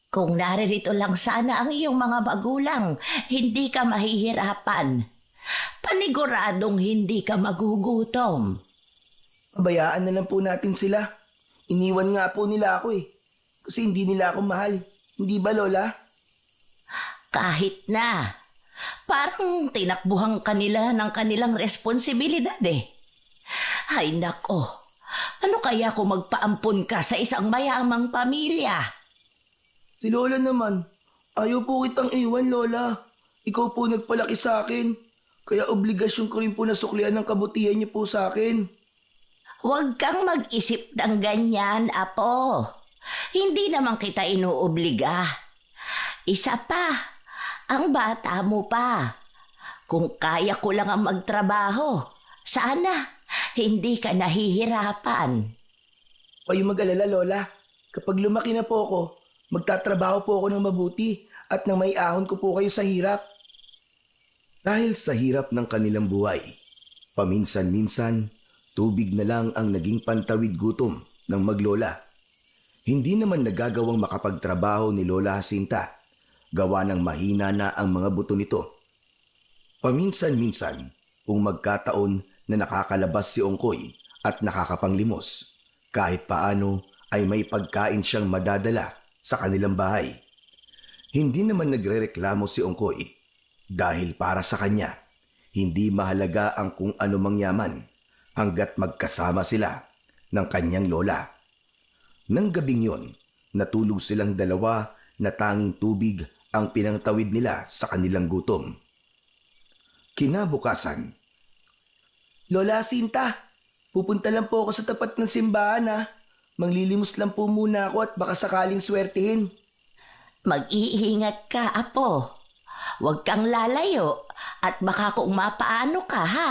Kung naririto lang sana ang iyong mga magulang, hindi ka mahihirapan. Paniguradong hindi ka magugutom. Pabayaan na lang po natin sila. Iniwan nga po nila ako eh. Kasi hindi nila ako mahal. Hindi ba, Lola? Kahit na. Parang tinakbuhan kanila ng kanilang responsibilidad eh. Ay nako, ano kaya kung magpaampon ka sa isang mayamang pamilya? Si Lola naman, ayaw po kitang iwan, Lola. Ikaw po nagpalaki sa akin. Kaya obligasyon ko rin po na suklian ng kabutihan niyo po sa akin. Huwag kang mag-isip ng ganyan, Apo. Hindi naman kita inuobliga. Isa pa, ang bata mo pa. Kung kaya ko lang ang magtrabaho, sana hindi ka nahihirapan. Kayo mag-alala, Lola. Kapag lumaki na po ako, magtatrabaho po ako ng mabuti at nang may ahon ko po kayo sa hirap. Dahil sa hirap ng kanilang buhay, paminsan-minsan, tubig na lang ang naging pantawid gutom ng maglola. Hindi naman nagagawang makapagtrabaho ni Lola Jacinta, gawa ng mahina na ang mga buto nito. Paminsan-minsan, kung magkataon na nakakalabas si Ongkoy at nakakapanglimos, kahit paano ay may pagkain siyang madadala sa kanilang bahay. Hindi naman nagrereklamo si Ongkoy dahil para sa kanya, hindi mahalaga ang kung ano mang yaman hanggat magkasama sila ng kanyang lola. Nang gabing yon, natulog silang dalawa na tanging tubig ang pinangtawid nila sa kanilang gutom. Kinabukasan, Lola Jacinta, pupunta lang po ako sa tapat ng simbahan ha. Manglilimos lang po muna ako at baka sakaling swertihin. Mag-iingat ka, Apo. Huwag kang lalayo at baka kung mapaano ka, ha?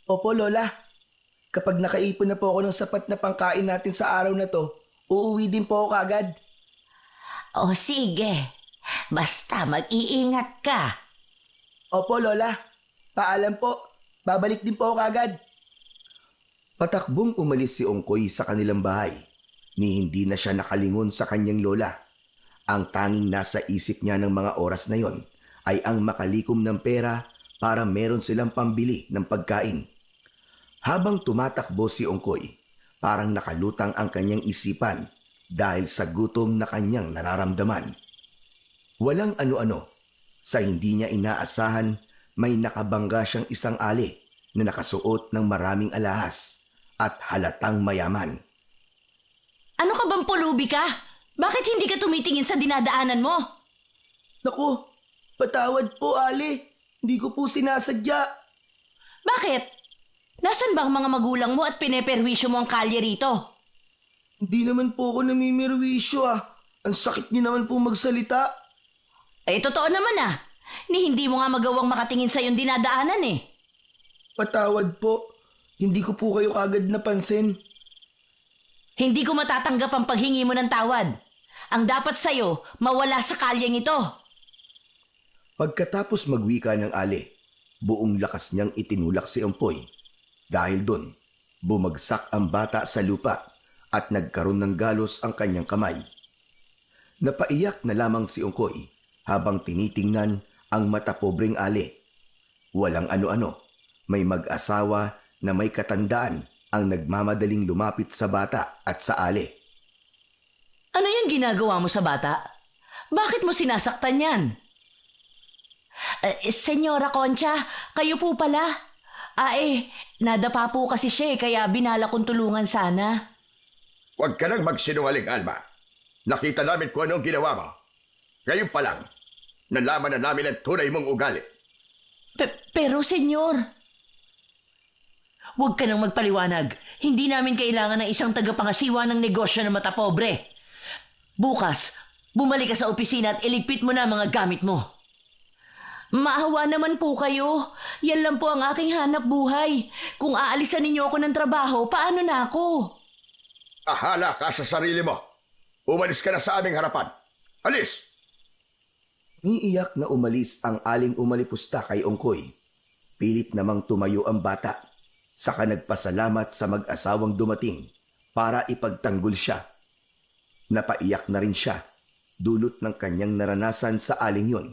Opo, Lola. Kapag nakaipon na po ako ng sapat na pangkain natin sa araw na to, uuwi din po ako kagad. O sige, basta mag-iingat ka. Opo, Lola. Paalam po. Babalik din po ako kagad. patakbong umalis si Ongkoy sa kanilang bahay, ni hindi na siya nakalingon sa kanyang lola. Ang tanging nasa isip niya ng mga oras na yon ay ang makalikom ng pera para meron silang pambili ng pagkain. Habang tumatakbo si Ongkoy, parang nakalutang ang kanyang isipan dahil sa gutom na kanyang nararamdaman. Walang ano-ano, sa hindi niya inaasahan, may nakabangga siyang isang ali na nakasuot ng maraming alahas at halatang mayaman. Ano ka bang pulubi ka? Bakit hindi ka tumitingin sa dinadaanan mo? Naku, patawad po, Ali. Hindi ko po sinasadya. Bakit? Nasaan ba ang mga magulang mo at pineperwisyo mo ang kalye rito? Hindi naman po ako namimirwisyo ah. Ang sakit niyo naman po magsalita. Eh, totoo naman ah. Ni hindi mo nga magawang makatingin sa iyong dinadaanan eh. Patawad po. Hindi ko po kayo kagad napansin. Hindi ko matatanggap ang paghingi mo ng tawad. Ang dapat sa'yo, mawala sa kalyeng ito. Pagkatapos magwika ng ali, buong lakas niyang itinulak si Empoy. Dahil doon, bumagsak ang bata sa lupa at nagkaroon ng galos ang kanyang kamay. Napaiyak na lamang si Ongkoy habang tinitingnan ang matapobreng ali. Walang ano-ano, may mag-asawa na may katandaan ang nagmamadaling lumapit sa bata at sa ali. Ano yung ginagawa mo sa bata? Bakit mo sinasaktan yan? Senyora Concha, kayo po pala. Nadapa po kasi siya kaya binala kong tulungan sana. Huwag ka nang magsinungaling, Alma. Nakita namin kung anong ginawa mo. Ngayon pa lang, nalaman na namin ang tunay mong ugali. Pero senyor, huwag ka nang magpaliwanag. Hindi namin kailangan ng isang tagapangasiwa ng negosyo ng matapobre. Bukas, bumalik ka sa opisina at iligpit mo na mga gamit mo. Maawa naman po kayo. Yan lang po ang aking hanap buhay. Kung aalisan ninyo ako ng trabaho, paano na ako? Ahala ka sa sarili mo. Umalis ka na sa aming harapan. Alis! Niiyak na umalis ang aling umalipusta kay Ongkoy. Pilit namang tumayo ang bata. Saka nagpasalamat sa mag-asawang dumating para ipagtanggol siya. Napaiyak na rin siya dulot ng kanyang naranasan sa aling yon.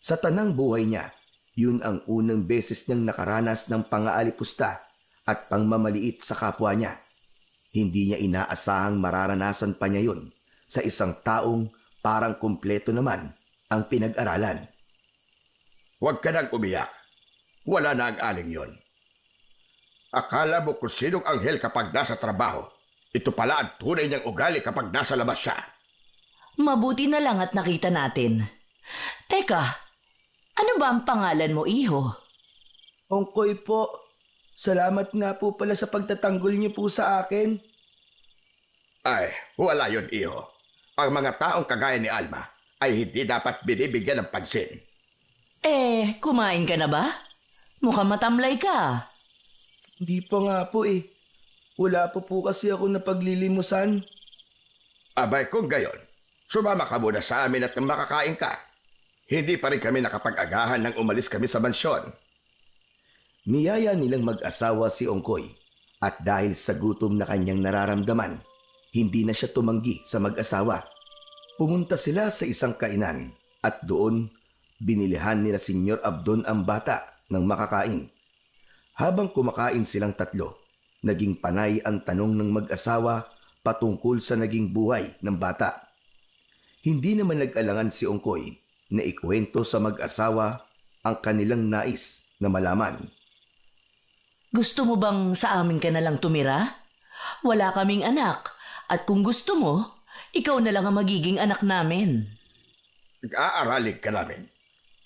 Sa tanang buhay niya, yun ang unang beses niyang nakaranas ng pangaalipusta at pangmamaliit sa kapwa niya. Hindi niya inaasahang mararanasan pa niya yun sa isang taong parang kumpleto naman ang pinag-aralan. Huwag ka nang umiyak. Wala na ang aling yon. Akala mo kung sinong anghel kapag nasa trabaho. Ito pala ang tunay niyang ugali kapag nasa labas siya. Mabuti na lang at nakita natin. Teka, ano ba ang pangalan mo, iho? Ongkoy po. Salamat nga po pala sa pagtatanggol niyo po sa akin. Ay, wala yun, iho. Ang mga taong kagaya ni Alma ay hindi dapat binibigyan ng pansin. Kumain ka na ba? Mukhang matamlay ka. Hindi pa nga po eh. Wala po kasi ako na paglilimusan. Abay, kung gayon, sumama ka muna sa amin at makakain ka. Hindi pa rin kami nakapag-agahan nang umalis kami sa mansyon. Niyaya nilang mag-asawa si Ongkoy at dahil sa gutom na kanyang nararamdaman, hindi na siya tumanggi sa mag-asawa. Pumunta sila sa isang kainan at doon binilihan nila Senyor Abdon ang bata ng makakain. Habang kumakain silang tatlo, naging panay ang tanong ng mag-asawa patungkol sa naging buhay ng bata. Hindi naman nag-alangan si Ongkoy na ikwento sa mag-asawa ang kanilang nais na malaman. Gusto mo bang sa amin ka na lang tumira? Wala kaming anak at kung gusto mo, ikaw na lang ang magiging anak namin. Aaralin ka namin.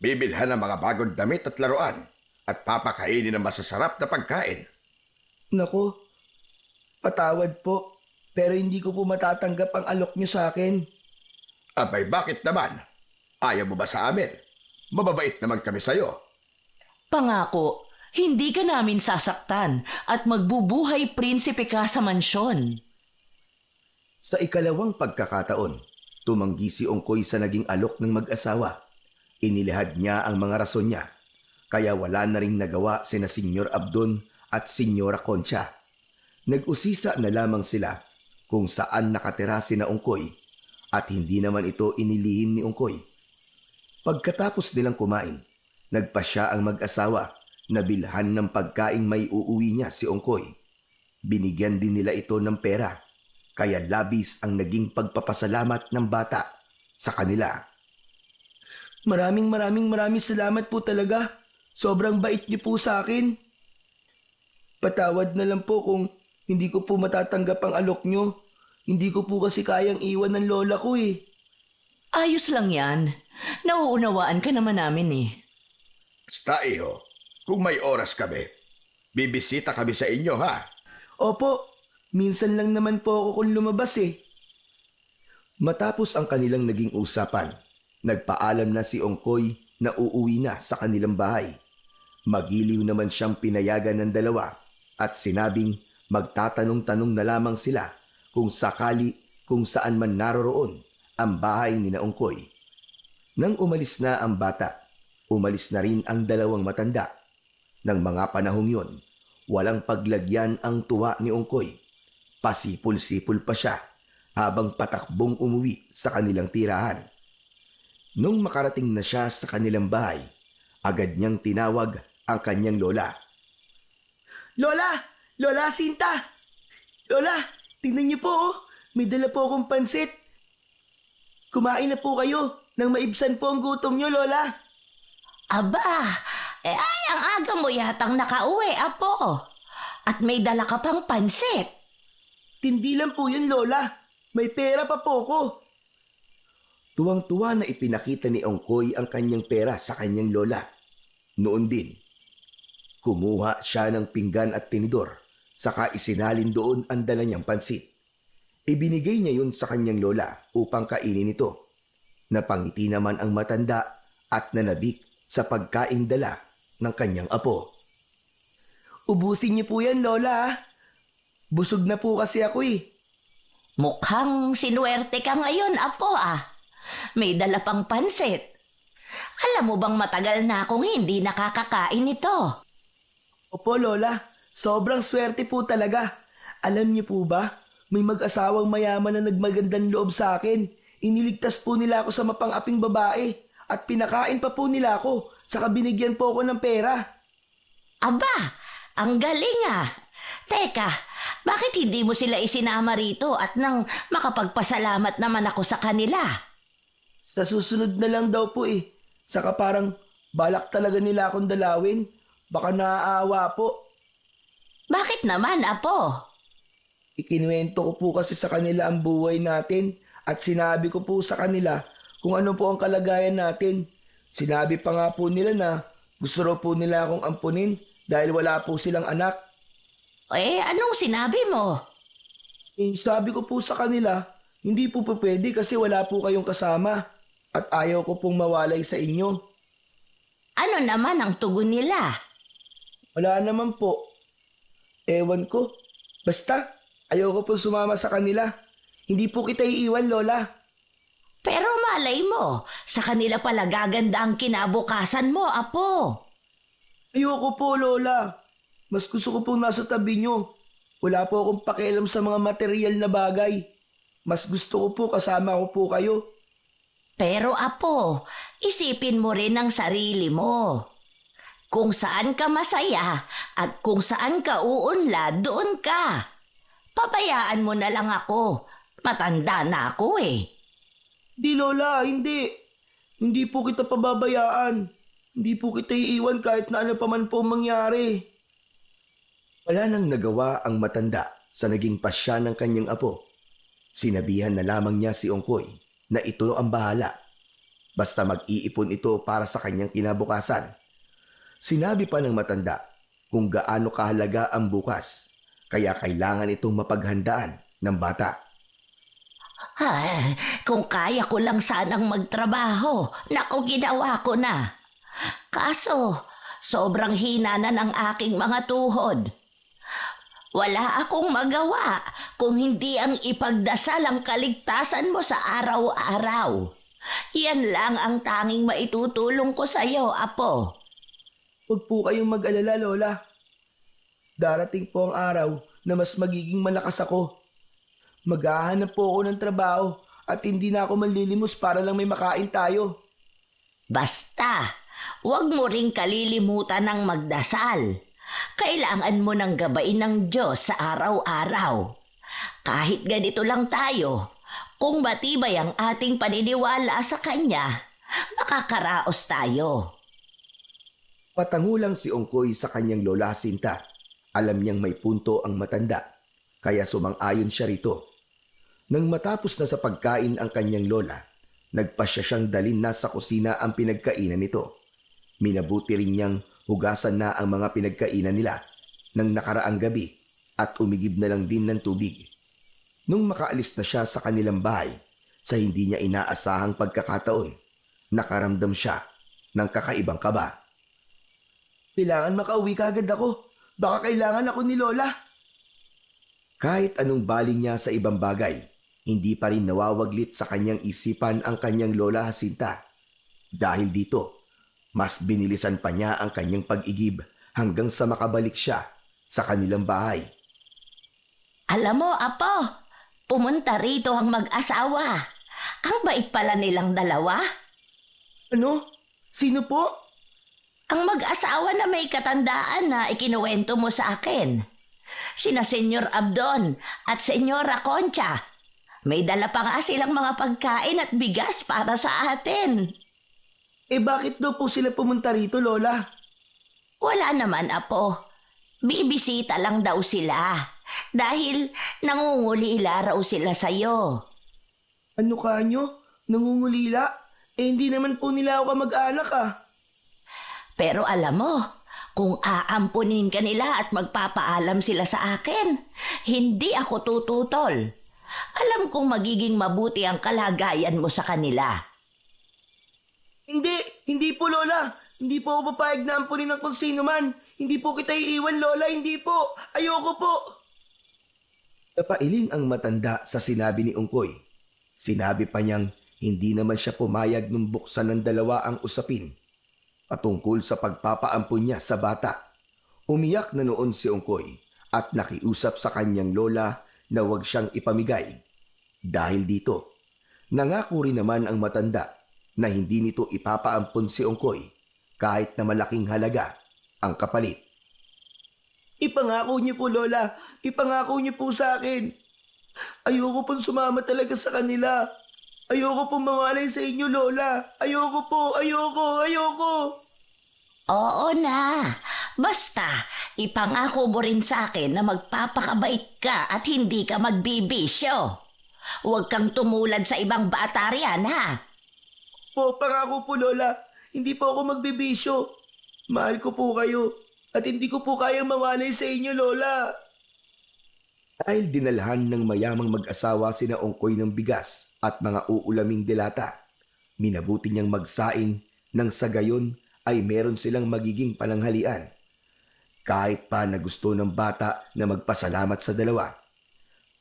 Bibilhan ng mga bagong damit at laruan at papakainin ng masasarap na pagkain. Naku, patawad po. Pero hindi ko po matatanggap ang alok niyo sa akin. Abay, bakit naman? Ayaw mo ba sa amin? Mababait naman kami sa'yo. Pangako, hindi ka namin sasaktan at magbubuhay prinsipe ka sa mansyon. Sa ikalawang pagkakataon, tumanggi si Ongkoy sa naging alok ng mag-asawa. Inilihad niya ang mga rason niya, kaya wala na ring nagawa sina Senyor Abdon at Senyora Concha. Nag-usisa na lamang sila kung saan nakatira sina Ongkoy at hindi naman ito inilihim ni Ongkoy. Pagkatapos nilang kumain, nagpasya ang mag-asawa na bilhan ng pagkaing may uuwi niya si Ongkoy. Binigyan din nila ito ng pera, kaya labis ang naging pagpapasalamat ng bata sa kanila. Maraming salamat po talaga. Sobrang bait niyo po sa akin. Patawad na lang po kung hindi ko po matatanggap ang alok niyo. Hindi ko po kasi kayang iwan ng lola ko eh. Ayos lang yan. Nauunawaan ka naman namin eh. Basta, iho, kung may oras kami, bibisita kami sa inyo, ha? Opo, minsan lang naman po ako kung lumabas eh. Matapos ang kanilang naging usapan, nagpaalam na si Ongkoy na uuwi na sa kanilang bahay. Magiliw naman siyang pinayagan ng dalawa at sinabing magtatanong-tanong na lamang sila kung sakali kung saan man naroroon ang bahay ni Ongkoy. Nang umalis na ang bata, umalis na rin ang dalawang matanda. Nang mga panahong yon, walang paglagyan ang tuwa ni Ongkoy. Pasipol-sipol pa siya habang patakbong umuwi sa kanilang tirahan. Nung makarating na siya sa kanilang bahay, agad niyang tinawag ang kanyang lola. Lola! Lola Sinta! Lola, tingnan niyo po oh. May dala po akong pansit. Kumain na po kayo nang maibsan po ang gutom niyo, Lola. Aba, ay ang aga mo yatang nakauwi, apo. At may dala ka pang pansit. Tindi lang po yun, Lola. May pera pa po ko. Tuwang-tuwa na ipinakita ni Ongkoy ang kanyang pera sa kanyang lola. Noon din, kumuha siya ng pinggan at tinidor, saka isinalin doon ang dala niyang pansit. Ibinigay niya yun sa kanyang lola upang kainin ito. Napangiti naman ang matanda at nanabik sa pagkain dala ng kanyang apo. Ubusin niyo po yan, Lola. Busog na po kasi ako eh. Mukhang sinuwerte ka ngayon, apo May dala pang pansit. Alam mo bang matagal na akong hindi nakakakain ito? Opo, Lola. Sobrang swerte po talaga. Alam niyo po ba, may mag-asawang mayaman na nagmagandang loob sa akin. Iniligtas po nila ako sa mapang-aping babae at pinakain pa po nila ako, saka binigyan po ako ng pera. Aba, ang galing ah. Teka, bakit hindi mo sila isinama rito at nang makapagpasalamat naman ako sa kanila? Sa susunod na lang daw po eh. Saka parang balak talaga nila akong dalawin. Baka naaawa po. Bakit naman, Apo? Ikinuwento ko po kasi sa kanila ang buhay natin at sinabi ko po sa kanila kung ano po ang kalagayan natin. Sinabi pa nga po nila na gusto raw po nila akong ampunin dahil wala po silang anak. Eh, anong sinabi mo? Sabi ko po sa kanila, hindi po pwede kasi wala po kayong kasama at ayaw ko pong mawalay sa inyo. Ano naman ang tugon nila? Wala naman po. Ewan ko. Basta, ayaw ko pong sumama sa kanila. Hindi po kita iiwan, Lola. Pero malay mo, sa kanila pala gaganda ang kinabukasan mo, Apo. Ayoko po, Lola. Mas gusto ko pong nasa tabi nyo. Wala po akong pakialam sa mga material na bagay. Mas gusto ko po kasama ko po kayo. Pero Apo, isipin mo rin ang sarili mo. Kung saan ka masaya at kung saan ka uunlad, doon ka. Pabayaan mo na lang ako. Matanda na ako eh. Di, Lola, hindi. Hindi po kita pababayaan. Hindi po kita iiwan kahit na ano pa man po mangyari. Wala nang nagawa ang matanda sa naging pasya ng kanyang apo. Sinabihan na lamang niya si Ongkoy na ito ang bahala. Basta mag-iipon ito para sa kanyang kinabukasan. Sinabi pa ng matanda kung gaano kahalaga ang bukas, kaya kailangan itong mapaghandaan ng bata. Kung kaya ko lang sanang magtrabaho, naku ginawa ko na. Kaso, sobrang hina na ng aking mga tuhod. Wala akong magawa kung hindi ang ipagdasal ang kaligtasan mo sa araw-araw. Yan lang ang tanging maitutulong ko sa iyo, Apo. Huwag po kayong mag-alala, Lola. Darating po ang araw na mas magiging malakas ako. Maghahanap po ako ng trabaho at hindi na ako manlilimos para lang may makain tayo. Basta, huwag mo ring kalilimutan ng magdasal. Kailangan mo ng gabain ng Diyos sa araw-araw. Kahit ganito lang tayo, kung matibay ang ating paniniwala sa Kanya, makakaraos tayo. Patangulang si Ongkoy sa kanyang lola Sinta. Alam niyang may punto ang matanda, kaya sumang-ayon siya rito. Nang matapos na sa pagkain ang kanyang lola, nagpasya siyang dalhin na sa kusina ang pinagkainan nito. Minabuti rin niyang hugasan na ang mga pinagkainan nila nang nakaraang gabi at umigib na lang din ng tubig. Nung makaalis na siya sa kanilang bahay, sa hindi niya inaasahang pagkakataon, nakaramdam siya ng kakaibang kaba. Kailangan makauwi kagad ako. Baka kailangan ako ni Lola. Kahit anong bali niya sa ibang bagay, hindi pa rin nawawaglit sa kanyang isipan ang kanyang lola Jacinta. Dahil dito, mas binilisan pa niya ang kanyang pag-igib hanggang sa makabalik siya sa kanilang bahay. Alam mo, Apo, pumunta rito ang mag-asawa. Ang bait pala nilang dalawa. Ano? Sino po? Ang mag-asawa na may katandaan na ikinuwento mo sa akin. Sina Senyor Abdon at Senyora Concha. May dala pa nga silang mga pagkain at bigas para sa atin. Eh bakit daw po sila pumunta rito, Lola? Wala naman, Apo. Bibisita lang daw sila. Dahil nangungulila raw sila sa'yo. Ano kanyo? Nangungulila? Eh hindi naman po nila ako kamag-anak ah. Pero alam mo, kung aampunin ka nila at magpapaalam sila sa akin, hindi ako tututol. Alam kong magiging mabuti ang kalagayan mo sa kanila. Hindi po, Lola. Hindi po ako papayag na ampunin ng kung sino man. Hindi po kita iiwan, Lola. Hindi po. Ayoko po. Napailing ang matanda sa sinabi ni Ongkoy. Sinabi pa niyang hindi naman siya pumayag nung buksan ng dalawa ang usapin patungkol sa pagpapaampun niya sa bata. Umiyak na noon si Ongkoy at nakiusap sa kanyang lola na huwag siyang ipamigay. Dahil dito, Nangako rin naman ang matanda na hindi nito ipapaampon si Ongkoy kahit na malaking halaga ang kapalit. Ipangako niyo po, Lola. Ipangako niyo po sa akin. Ayoko pong sumama talaga sa kanila. Ayoko pong mawalay sa inyo, Lola. Ayoko po, ayoko. Oo na. Basta, ipangako mo rin sa akin na magpapakabait ka at hindi ka magbibisyo. Huwag kang tumulad sa ibang bata riyan, ha? Po, pangako po, Lola. Hindi po ako magbibisyo. Mahal ko po kayo. At hindi ko po kayang mawalay sa inyo, Lola. Dahil dinalhan ng mayamang mag-asawa sina Ongkoy ng bigas at mga uulaming dilata, minabuti niyang magsaing nang sa gayon ay meron silang magiging pananghalian. Kahit pa na gusto ng bata na magpasalamat sa dalawa.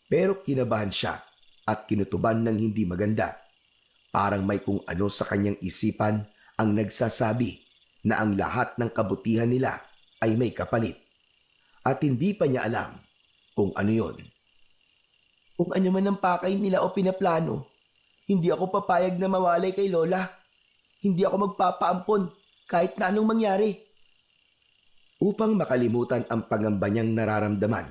Pero kinabahan siya at kinutuban ng hindi maganda. Parang may kung ano sa kanyang isipan ang nagsasabi na ang lahat ng kabutihan nila ay may kapalit. At hindi pa niya alam kung ano yon. Kung ano man ang pakay nila o pinaplano, hindi ako papayag na mawalay kay Lola. Hindi ako magpapaampon kahit na anong mangyari. Upang makalimutan ang pangamba niyang nararamdaman,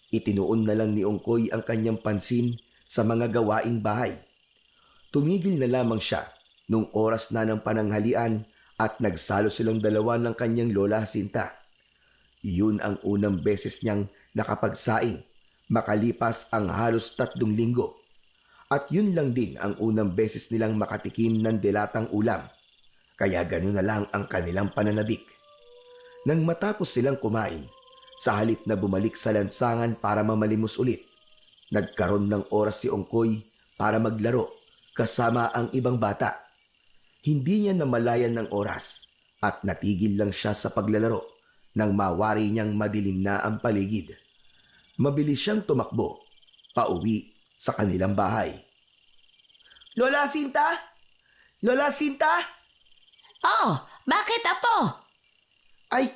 itinuon na lang ni Ongkoy ang kanyang pansin sa mga gawaing bahay. Tumigil na lamang siya nung oras na ng pananghalian at nagsalo silang dalawa ng kanyang lola Jacinta. Yun ang unang beses niyang nakapagsaing makalipas ang halos 3 linggo. At yun lang din ang unang beses nilang makatikim ng dilatang ulam. Kaya gano'n na lang ang kanilang pananabik. Nang matapos silang kumain, sa halip na bumalik sa lansangan para mamalimos ulit, nagkaroon ng oras si Ongkoy para maglaro kasama ang ibang bata. Hindi niya namalayan ng oras at natigil lang siya sa paglalaro nang mawari niyang madilim na ang paligid. Mabilis siyang tumakbo, pauwi sa kanilang bahay. Lola Jacinta? Lola Jacinta? Oh, bakit, Apo? Ay,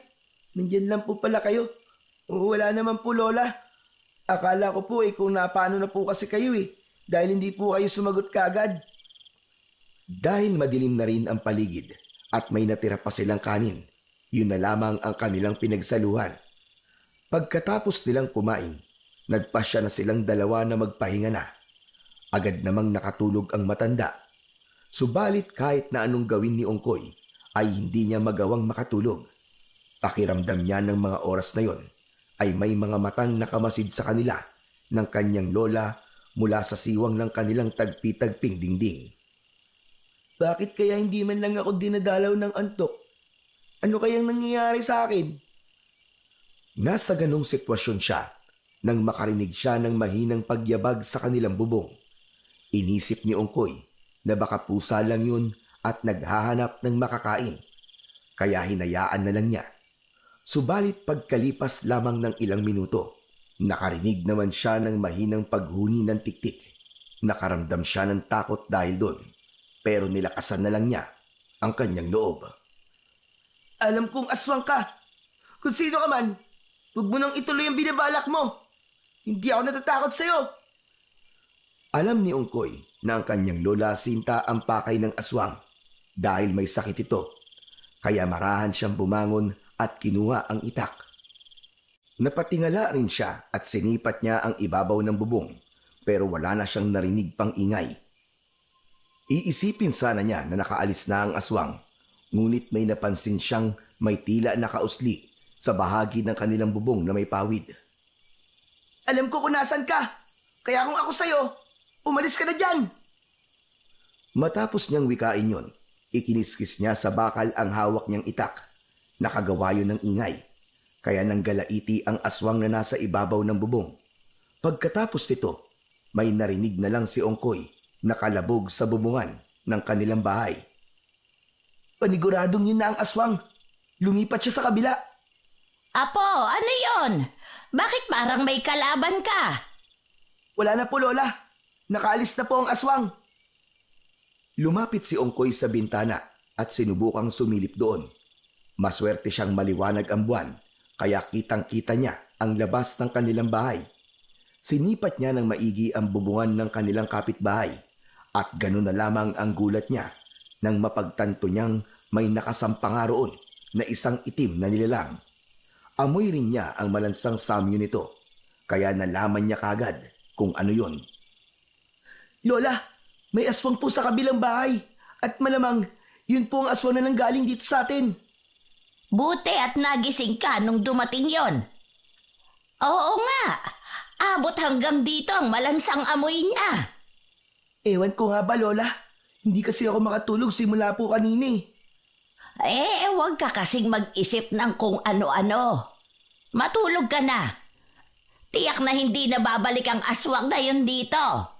nandyan lang po pala kayo. Wala naman po, Lola. Akala ko po kung napaano na po kasi kayo dahil hindi po kayo sumagot kaagad. Dahil madilim na rin ang paligid at may natira pa silang kanin, yun na lamang ang kanilang pinagsaluhan. Pagkatapos nilang kumain, nagpasya na silang dalawa na magpahinga na. Agad namang nakatulog ang matanda. Subalit kahit na anong gawin ni Ongkoy, ay hindi niya magawang makatulog. Pakiramdam niya ng mga oras na yon ay may mga matang nakamasid sa kanila ng kanyang lola mula sa siwang ng kanilang tagpi-tagping dingding. Bakit kaya hindi man lang ako dinadalaw ng antok? Ano kayang nangyayari sa akin? Nasa ganong sitwasyon siya nang makarinig siya ng mahinang pagyabag sa kanilang bubong. Inisip ni Ongkoy na baka pusa lang yun at naghahanap ng makakain. Kaya hinayaan na lang niya. Subalit pagkalipas lamang ng ilang minuto, nakarinig naman siya ng mahinang paghuni ng tiktik. Nakaramdam siya ng takot dahil doon. Pero nilakasan na lang niya ang kanyang loob. Alam kong aswang ka. Kung sino ka man, huwag mo nang ituloy ang binabalak mo. Hindi ako natatakot sa'yo. Alam ni Ongkoy na ang kanyang lola Jacinta ang pakay ng aswang dahil may sakit ito. Kaya marahan siyang bumangon at kinuha ang itak. Napatingala rin siya at sinipat niya ang ibabaw ng bubong pero wala na siyang narinig pang ingay. Iisipin sana niya na nakaalis na ang aswang, ngunit may napansin siyang may tila nakausli sa bahagi ng kanilang bubong na may pawid. Alam ko kung nasan ka, kaya kung ako sa'yo, umalis ka na dyan. Matapos niyang wikain yon, ikiniskis niya sa bakal ang hawak niyang itak. Nakagawa yun ng ingay, kaya nanggalaiti ang aswang na nasa ibabaw ng bubong. Pagkatapos nito, may narinig na lang si Ongkoy nakalabog sa bubungan ng kanilang bahay. Paniguradong yun na ang aswang. Lumipat siya sa kabila. Apo, ano yon? Bakit parang may kalaban ka? Wala na po, Lola. Nakaalis na po ang aswang. Lumapit si Ongkoy sa bintana at sinubukang sumilip doon. Maswerte siyang maliwanag ang buwan, kaya kitang-kita niya ang labas ng kanilang bahay. Sinipat niya ng maigi ang bubungan ng kanilang kapitbahay At gano'n na lamang ang gulat niya nang mapagtanto niyang may nakasampang roon na isang itim na nilalang. Amoy rin niya ang malansang samyo nito, kaya nalaman niya kagad kung ano yon. Lola, may aswang po sa kabilang bahay. At malamang, yun po ang aswang na nanggaling dito sa atin. Buti at nagising ka nung dumating yon. Oo nga, abot hanggang dito ang malansang amoy niya. Ewan ko nga ba, Lola? Hindi kasi ako makatulog simula po kanina eh. Huwag ka kasing mag-isip ng kung ano-ano. Matulog ka na. Tiyak na hindi na babalik ang aswang na yun dito.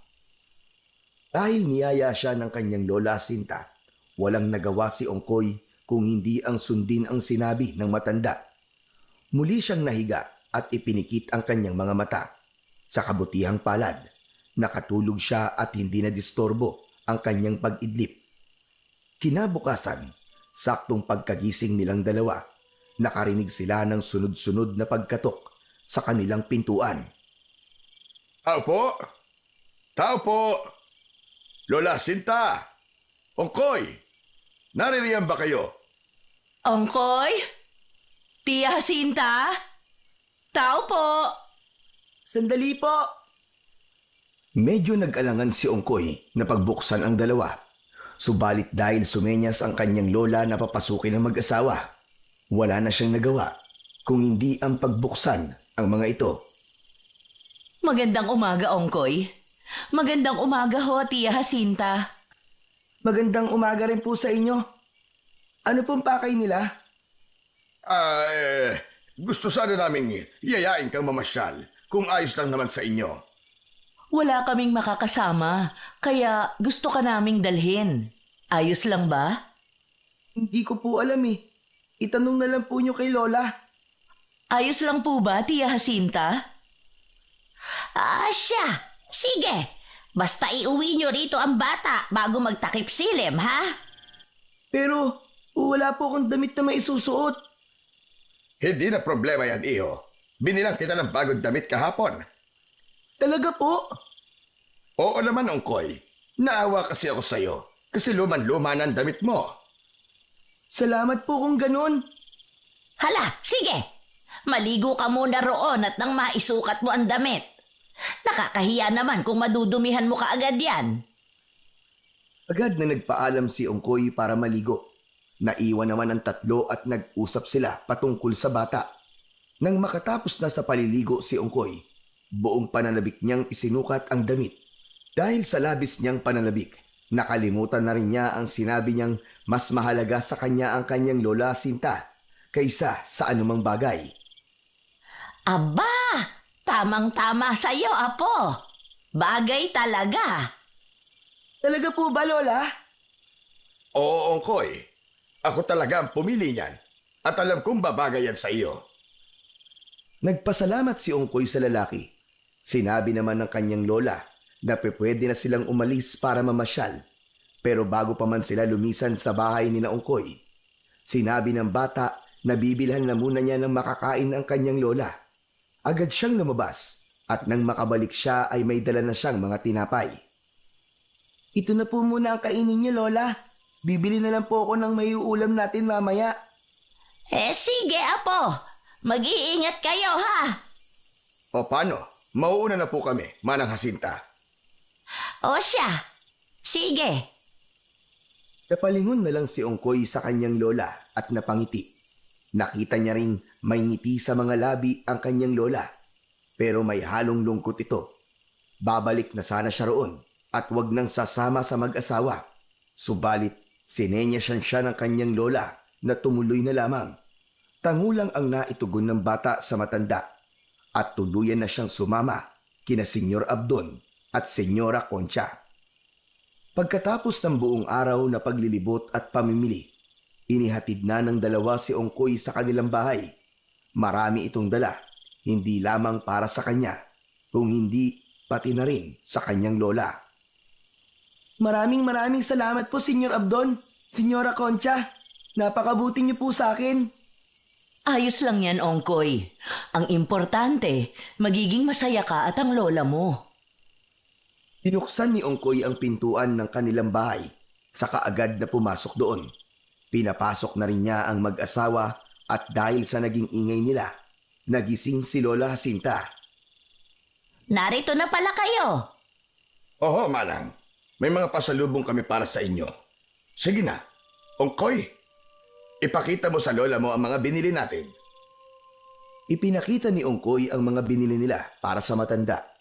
Dahil niyaya siya ng kanyang lola Sinta, walang nagawa si Ongkoy kung hindi ang sundin ang sinabi ng matanda. Muli siyang nahiga at ipinikit ang kanyang mga mata. Sa kabutihang palad, nakatulog siya at hindi na disturbo ang kanyang pag-idlip. Kinabukasan, saktong pagkagising nilang dalawa, nakarinig sila ng sunod-sunod na pagkatok sa kanilang pintuan. Tao po! Tao po! Lola Sinta! Ongkoy! Naririyan ba kayo? Ongkoy? Tia Jacinta? Tao po! Sandali po! Medyo nag-alangan si Ongkoy na pagbuksan ang dalawa. Subalit dahil sumenyas ang kanyang lola na papasukin ng mag-asawa, wala na siyang nagawa kung hindi ang pagbuksan ang mga ito. Magandang umaga, Ongkoy. Magandang umaga ho, Tia Jacinta. Magandang umaga rin po sa inyo. Ano pong pakay nila? Gusto sana naming yayain kang mamasyal kung ayos lang naman sa inyo. Wala kaming makakasama, kaya gusto ka naming dalhin. Ayos lang ba? Hindi ko po alam eh. Itanong na lang po nyo kay Lola. Ayos lang po ba, Tia Jacinta? Siya. Sige. Basta iuwi nyo rito ang bata bago magtakip silim, ha? Pero wala po akong damit na maisusuot. Hindi na problema yan, iho. Binilang kita ng bagong damit kahapon. Talaga po? Oo naman, Ongkoy. Naawa kasi ako sa'yo kasi luman-luma na ang damit mo. Salamat po kung ganun. Hala, sige. Maligo ka muna roon at nang maisukat mo ang damit. Nakakahiya naman kung madudumihan mo kaagad yan. Agad na nagpaalam si Ongkoy para maligo. Naiwan naman ang tatlo at nag-usap sila patungkol sa bata. Nang makatapos na sa paliligo si Ongkoy, buong pananabik niyang isinukat ang damit. Dahil sa labis niyang pananabik, nakalimutan na rin niya ang sinabi niyang mas mahalaga sa kanya ang kanyang lola Sinta kaysa sa anumang bagay. Aba, tamang-tama sa'yo, Apo. Bagay talaga. Talaga po ba, Lola? Oo, Ongkoy. Ako talaga ang pumili niyan at alam kong babagay yan sa iyo. Nagpasalamat si Ongkoy sa lalaki. Sinabi naman ng kanyang lola na pwede na silang umalis para mamasyal. Pero bago pa man sila lumisan sa bahay ni Ongkoy, sinabi ng bata na bibilhan na muna niya ng makakain ang kanyang lola. Agad siyang lumabas at nang makabalik siya ay may dala na siyang mga tinapay. Ito na po muna ang kainin niyo, Lola. Bibili na lang po ako ng may uulam natin mamaya. Sige, Apo. Mag-iingat kayo, ha? O paano? Mauuna na po kami, Manang Jacinta. O siya. Sige. Napalingon na lang si Ongkoy sa kanyang lola at napangiti. Nakita niya rin may ngiti sa mga labi ang kanyang lola. Pero may halong lungkot ito. Babalik na sana siya roon at wag nang sasama sa mag-asawa. Subalit, sinenyasan siya ng kanyang lola na tumuloy na lamang. Tangulang ang naitugon ng bata sa matanda at tuluyan na siyang sumama kina Senyor Abdon at Senyora Concha. Pagkatapos ng buong araw na paglilibot at pamimili, inihatid na ng dalawa si Ongkoy sa kanilang bahay. Marami itong dala, hindi lamang para sa kanya, kung hindi pati na rin sa kanyang lola. Maraming salamat po, Senyor Abdon, Senyora Concha. Napakabuti niyo po sa akin. Ayos lang yan, Ongkoy. Ang importante, magiging masaya ka at ang lola mo. Binuksan ni Ongkoy ang pintuan ng kanilang bahay, saka agad na pumasok doon. Pinapasok na rin niya ang mag-asawa at dahil sa naging ingay nila, nagising si Lola Jacinta. Narito na pala kayo. Oho, Manang. May mga pasalubong kami para sa inyo. Sige na, Ongkoy. Ipakita mo sa lola mo ang mga binili natin. Ipinakita ni Ongkoy ang mga binili nila para sa matanda.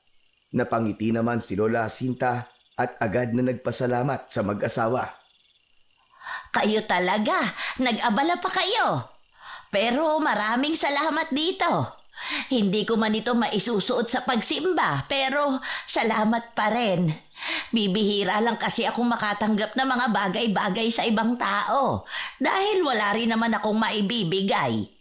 Napangiti naman si Lola Jacinta at agad na nagpasalamat sa mag-asawa. Kayo talaga, nag-abala pa kayo. Pero maraming salamat dito. Hindi ko man ito maisusuot sa pagsimba, pero salamat pa rin. Bibihira lang kasi akong makatanggap ng mga bagay-bagay sa ibang tao dahil wala rin naman akong maibibigay.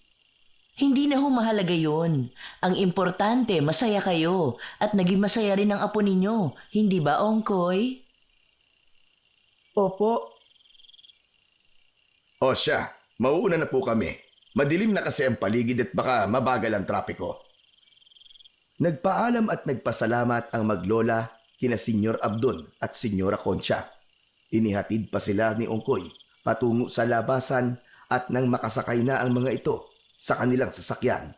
Hindi na mahalaga yun. Ang importante, masaya kayo at naging masaya rin ang apo ninyo. Hindi ba, Ongkoy? Opo. O siya, mauuna na po kami. Madilim na kasi ang paligid at baka mabagal ang trapiko. Nagpaalam at nagpasalamat ang maglola kina Senyor Abdon at Senyora Concha. Inihatid pa sila ni Ongkoy patungo sa labasan at nang makasakay na ang mga ito sa kanilang sasakyan.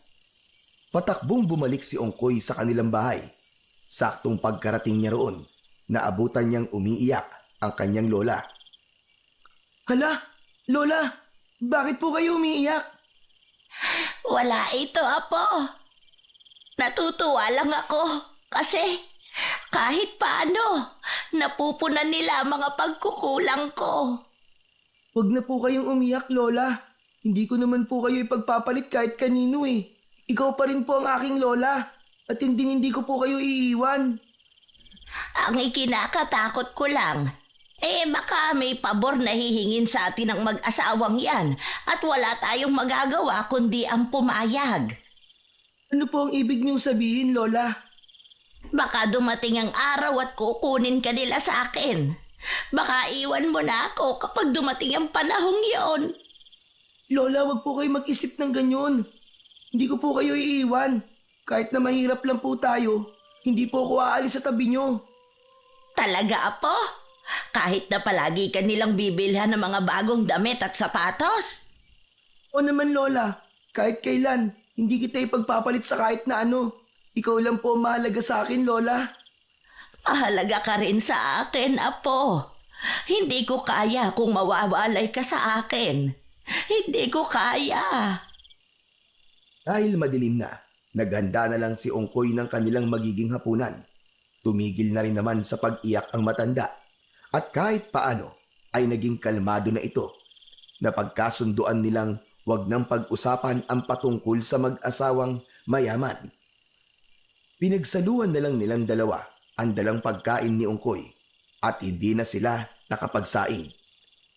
Patakbong bumalik si Ongkoy sa kanilang bahay. Saktong pagkarating niya roon, naabutan niyang umiiyak ang kanyang lola. Hala, Lola, bakit po kayo umiiyak? Wala ito, apo. Natutuwa lang ako kasi kahit paano, napupunan nila ang mga pagkukulang ko. Huwag na po kayong umiyak, Lola. Hindi ko naman po kayo ipagpapalit kahit kanino eh. Ikaw pa rin po ang aking lola at hindi ko po kayo iiwan. Ang ikinakatakot ko lang, baka may pabor na hihingin sa atin ng mag-asawang yan at wala tayong magagawa kundi ang pumayag. Ano po ang ibig niyong sabihin, Lola? Baka dumating ang araw at kukunin ka nila sa akin. Baka iwan mo na ako kapag dumating ang panahong yon. Lola, wag po kayo mag-isip ng ganyan. Hindi ko po kayo iiwan. Kahit na mahirap lang po tayo, hindi po ako aalis sa tabi niyo. Talaga, apo? Kahit na palagi ka nilang bibilhan ng mga bagong damit at sapatos? O naman, Lola, kahit kailan, hindi kita ipagpapalit sa kahit na ano. Ikaw lang po ang mahalaga sa akin, Lola. Mahalaga ka rin sa akin, apo. Hindi ko kaya kung mawawalay ka sa akin. Hindi ko kaya. Dahil madilim na, naghanda na lang si Ongkoy ng kanilang magiging hapunan. Tumigil na rin naman sa pag-iyak ang matanda. At kahit paano ay naging kalmado na ito. Napagkasunduan nilang wag nang pag-usapan ang patungkol sa mag-asawang mayaman. Pinagsaluan na lang nilang dalawa ang dalang pagkain ni Ongkoy at hindi na sila nakapagsaing.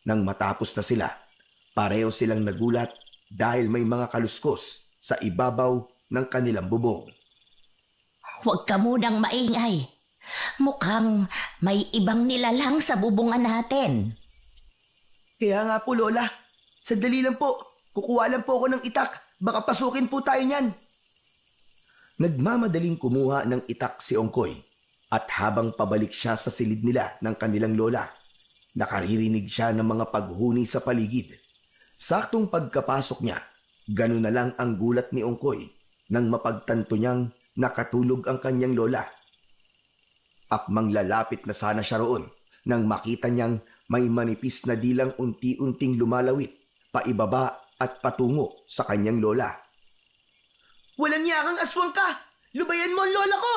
Nang matapos na sila, pareho silang nagulat dahil may mga kaluskos sa ibabaw ng kanilang bubong. Huwag ka munang maingay. Mukhang may ibang nilalang sa bubungan natin. Kaya nga po, Lola. Sandali lang po. Kukuha lang po ako ng itak. Baka pasukin po tayo niyan. Nagmamadaling kumuha ng itak si Ongkoy at habang pabalik siya sa silid nila ng kanilang lola, nakaririnig siya ng mga paghuni sa paligid. Saktong pagkapasok niya, gano'n na lang ang gulat ni Ongkoy nang mapagtanto niyang nakatulog ang kanyang lola. Akmang lalapit na sana siya roon nang makita niyang may manipis na dilang unti-unting lumalawit, paibaba at patungo sa kanyang lola. Walang yakang aswang ka! Lubayan mo ang lola ko!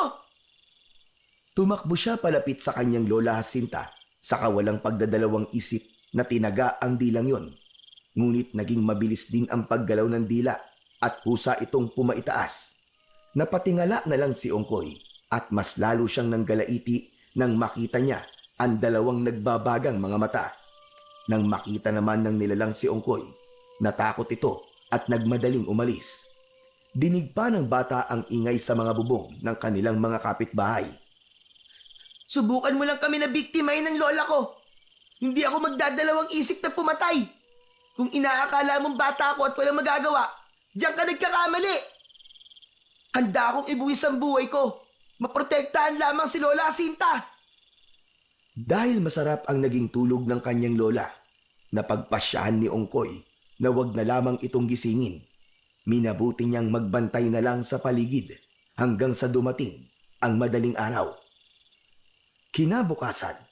Tumakbo siya palapit sa kanyang lola Jacinta, saka walang pagdadalawang isip na tinaga ang dilang yon. Ngunit naging mabilis din ang paggalaw ng dila at kusa itong pumaitaas. Napatingala na lang si Ongkoy at mas lalo siyang nanggalaiti nang makita niya ang dalawang nagbabagang mga mata. Nang makita naman ng nilalang si Ongkoy, natakot ito at nagmadaling umalis. Dinig pa ng bata ang ingay sa mga bubong ng kanilang mga kapitbahay. Subukan mo lang kami na biktimahin ng lola ko. Hindi ako magdadalawang isip na pumatay. Kung inaakala mong bata ako at walang magagawa, diyan ka nagkakamali. Handa akong ibuwis ang buhay ko. Maprotektahan lamang si Lola Jacinta. Dahil masarap ang naging tulog ng kanyang lola, napagpasyahan ni Ongkoy na wag na lamang itong gisingin. Minabuti niyang magbantay na lang sa paligid hanggang sa dumating ang madaling araw. Kinabukasan,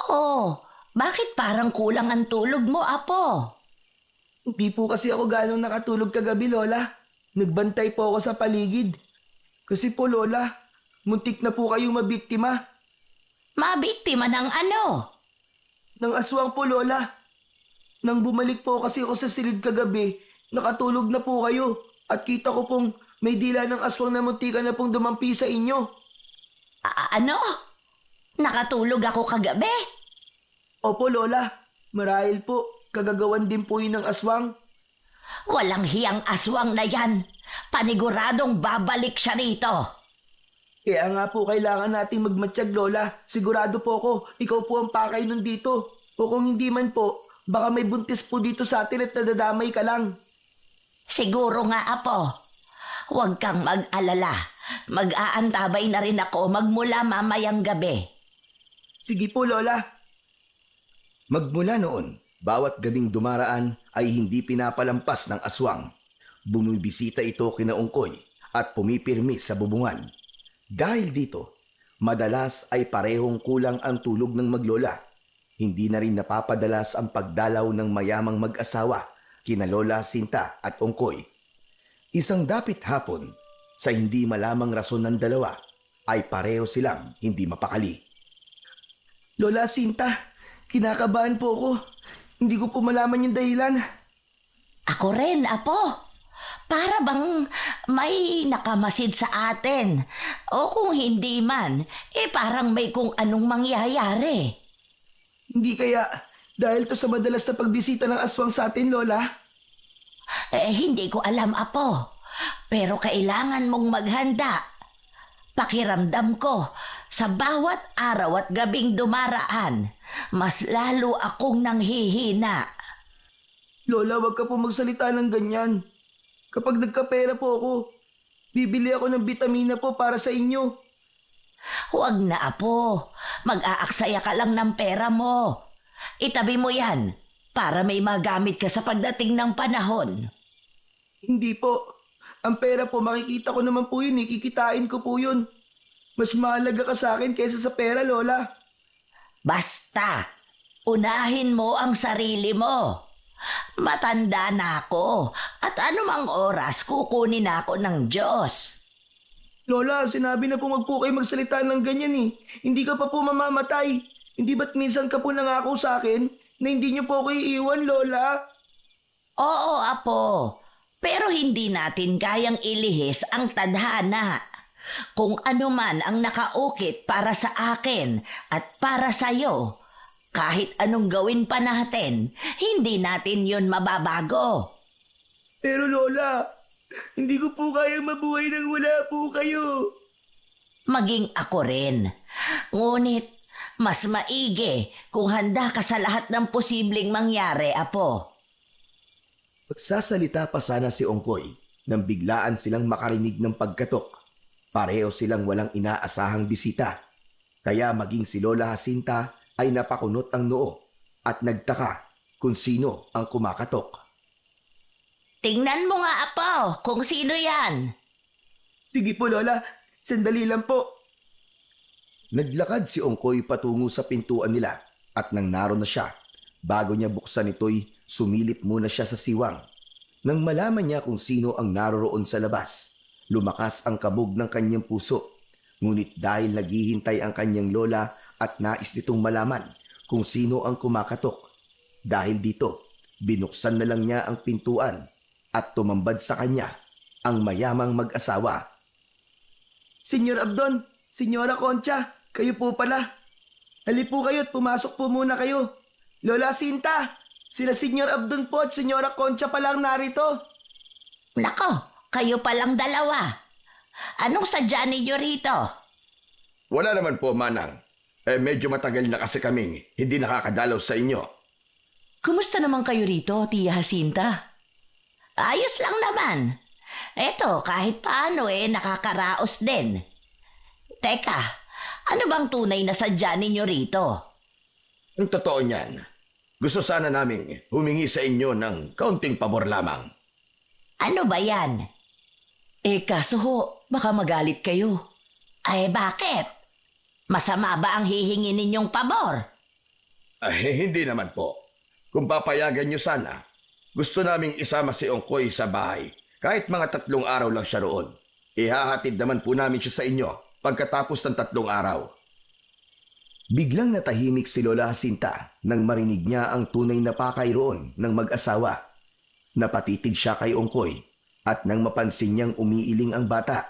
Oh, bakit parang kulang ang tulog mo, Apo? Hindi po kasi ako ganong nakatulog kagabi, Lola. Nagbantay po ako sa paligid. Kasi po, Lola, muntik na po kayong mabiktima. Mabiktima ng ano? Ng aswang po, Lola. Nang bumalik po kasi ako sa silid kagabi, nakatulog na po kayo. At kita ko pong may dila ng aswang na muntikan na pong dumampi sa inyo. Ano? Nakatulog ako kagabi? Opo, Lola. Marahil po, kagagawan din po yun ng aswang. Walang hiyang aswang na yan. Paniguradong babalik siya rito. Kaya nga po kailangan nating magmatsyag, Lola. Sigurado po ako, ikaw po ang pakay nun dito. O kung hindi man po, baka may buntis po dito sa atin at nadadamay ka lang. Siguro nga, Apo. Huwag kang mag-alala. Mag-aantabay na rin ako magmula mamayang gabi. Sige po, Lola. magmula noon, bawat gabing dumaraan ay hindi pinapalampas ng aswang. Bumibisita ito kina Ongkoy at pumipirmi sa bubungan. Dahil dito, madalas ay parehong kulang ang tulog ng maglola. Hindi na rin napapadalas ang pagdalaw ng mayamang mag-asawa kina Lola Sinta at Ongkoy. Isang dapit hapon, sa hindi malamang rason ng dalawa, ay pareho silang hindi mapakali. Lola Sinta, kinakabahan po ako. Hindi ko po malaman yung dahilan. Ako rin, Apo. Para bang may nakamasid sa atin. O kung hindi man, parang may kung anong mangyayari. Hindi kaya dahil to sa madalas na pagbisita ng aswang sa atin, Lola? Hindi ko alam, Apo. Pero kailangan mong maghanda. Pakiramdam ko, sa bawat araw at gabing dumaraan, mas lalo akong nanghihina. Lola, wag ka po magsalita ng ganyan. Kapag nagkapera po ako, bibili ako ng bitamina po para sa inyo. Huwag na, Apo. Mag-aaksaya ka lang ng pera mo. Itabi mo yan para may magamit ka sa pagdating ng panahon. Hindi po. Ang pera po, makikita ko naman po yun. Kikitain ko po yun. Mas mahalaga ka sa akin kaysa sa pera, Lola. Basta, unahin mo ang sarili mo. Matanda na ako at anumang oras kukunin ako ng Diyos. Lola, sinabi na po wag po kayo magsalita ng ganyan eh. Hindi ka pa po mamamatay. Hindi ba't minsan ka po nangako sa akin na hindi niyo po ako iiwan, Lola? Oo, Apo. Pero hindi natin kayang ilihis ang tadhana. Kung ano man ang nakaukit para sa akin at para sa iyo, kahit anong gawin pa natin, hindi natin yon mababago. Pero Lola, hindi ko po kayang mabuhay nang wala po kayo. Maging ako rin. Ngunit, mas maigi kung handa ka sa lahat ng posibleng mangyari, Apo. Magsasalita pa sana si Ongkoy nang biglaan silang makarinig ng pagkatok. Pareho silang walang inaasahang bisita. Kaya maging si Lola Jacinta ay napakunot ang noo at nagtaka kung sino ang kumakatok. Tingnan mo nga, Apo, kung sino yan. Sige po, Lola. Sandali lang po. Naglakad si Ongkoy patungo sa pintuan nila at nang naroon na siya, bago niya buksan ito'y sumilip muna siya sa siwang. Nang malaman niya kung sino ang naroroon sa labas, lumakas ang kabog ng kanyang puso. Ngunit dahil naghihintay ang kanyang lola at nais nitong malaman kung sino ang kumakatok. Dahil dito, binuksan na lang niya ang pintuan at tumambad sa kanya ang mayamang mag-asawa. Senyor Abdon, Senyora Concha, kayo po pala. Hali po kayo at pumasok po muna kayo. Lola Sinta, sila Senyor Abdon po at Senyora Concha pa lang narito. Nako, kayo palang dalawa. Anong sadya ninyo rito? Wala naman po, Manang. Medyo matagal na kasi kaming hindi nakakadalaw sa inyo. Kumusta naman kayo rito, Tia Jacinta? Ayos lang naman. Eto, kahit paano nakakaraos din. Teka, Ano bang tunay na sadya ninyo rito? Ang totoo niyan, gusto sana naming humingi sa inyo ng kaunting pabor lamang. Ano ba yan? Kaso ho, baka magalit kayo. Ay bakit? Masama ba ang hihingi ninyong pabor? Ay, hindi naman po. Kung papayagan niyo sana, gusto naming isama si Ongkoy sa bahay. Kahit mga 3 araw lang siya roon. Ihahatid naman po namin siya sa inyo pagkatapos ng 3 araw. Biglang natahimik si Lola Jacinta nang marinig niya ang tunay na pakay roon ng mag-asawa. Napatitig siya kay Ongkoy at nang mapansin niyang umiiling ang bata.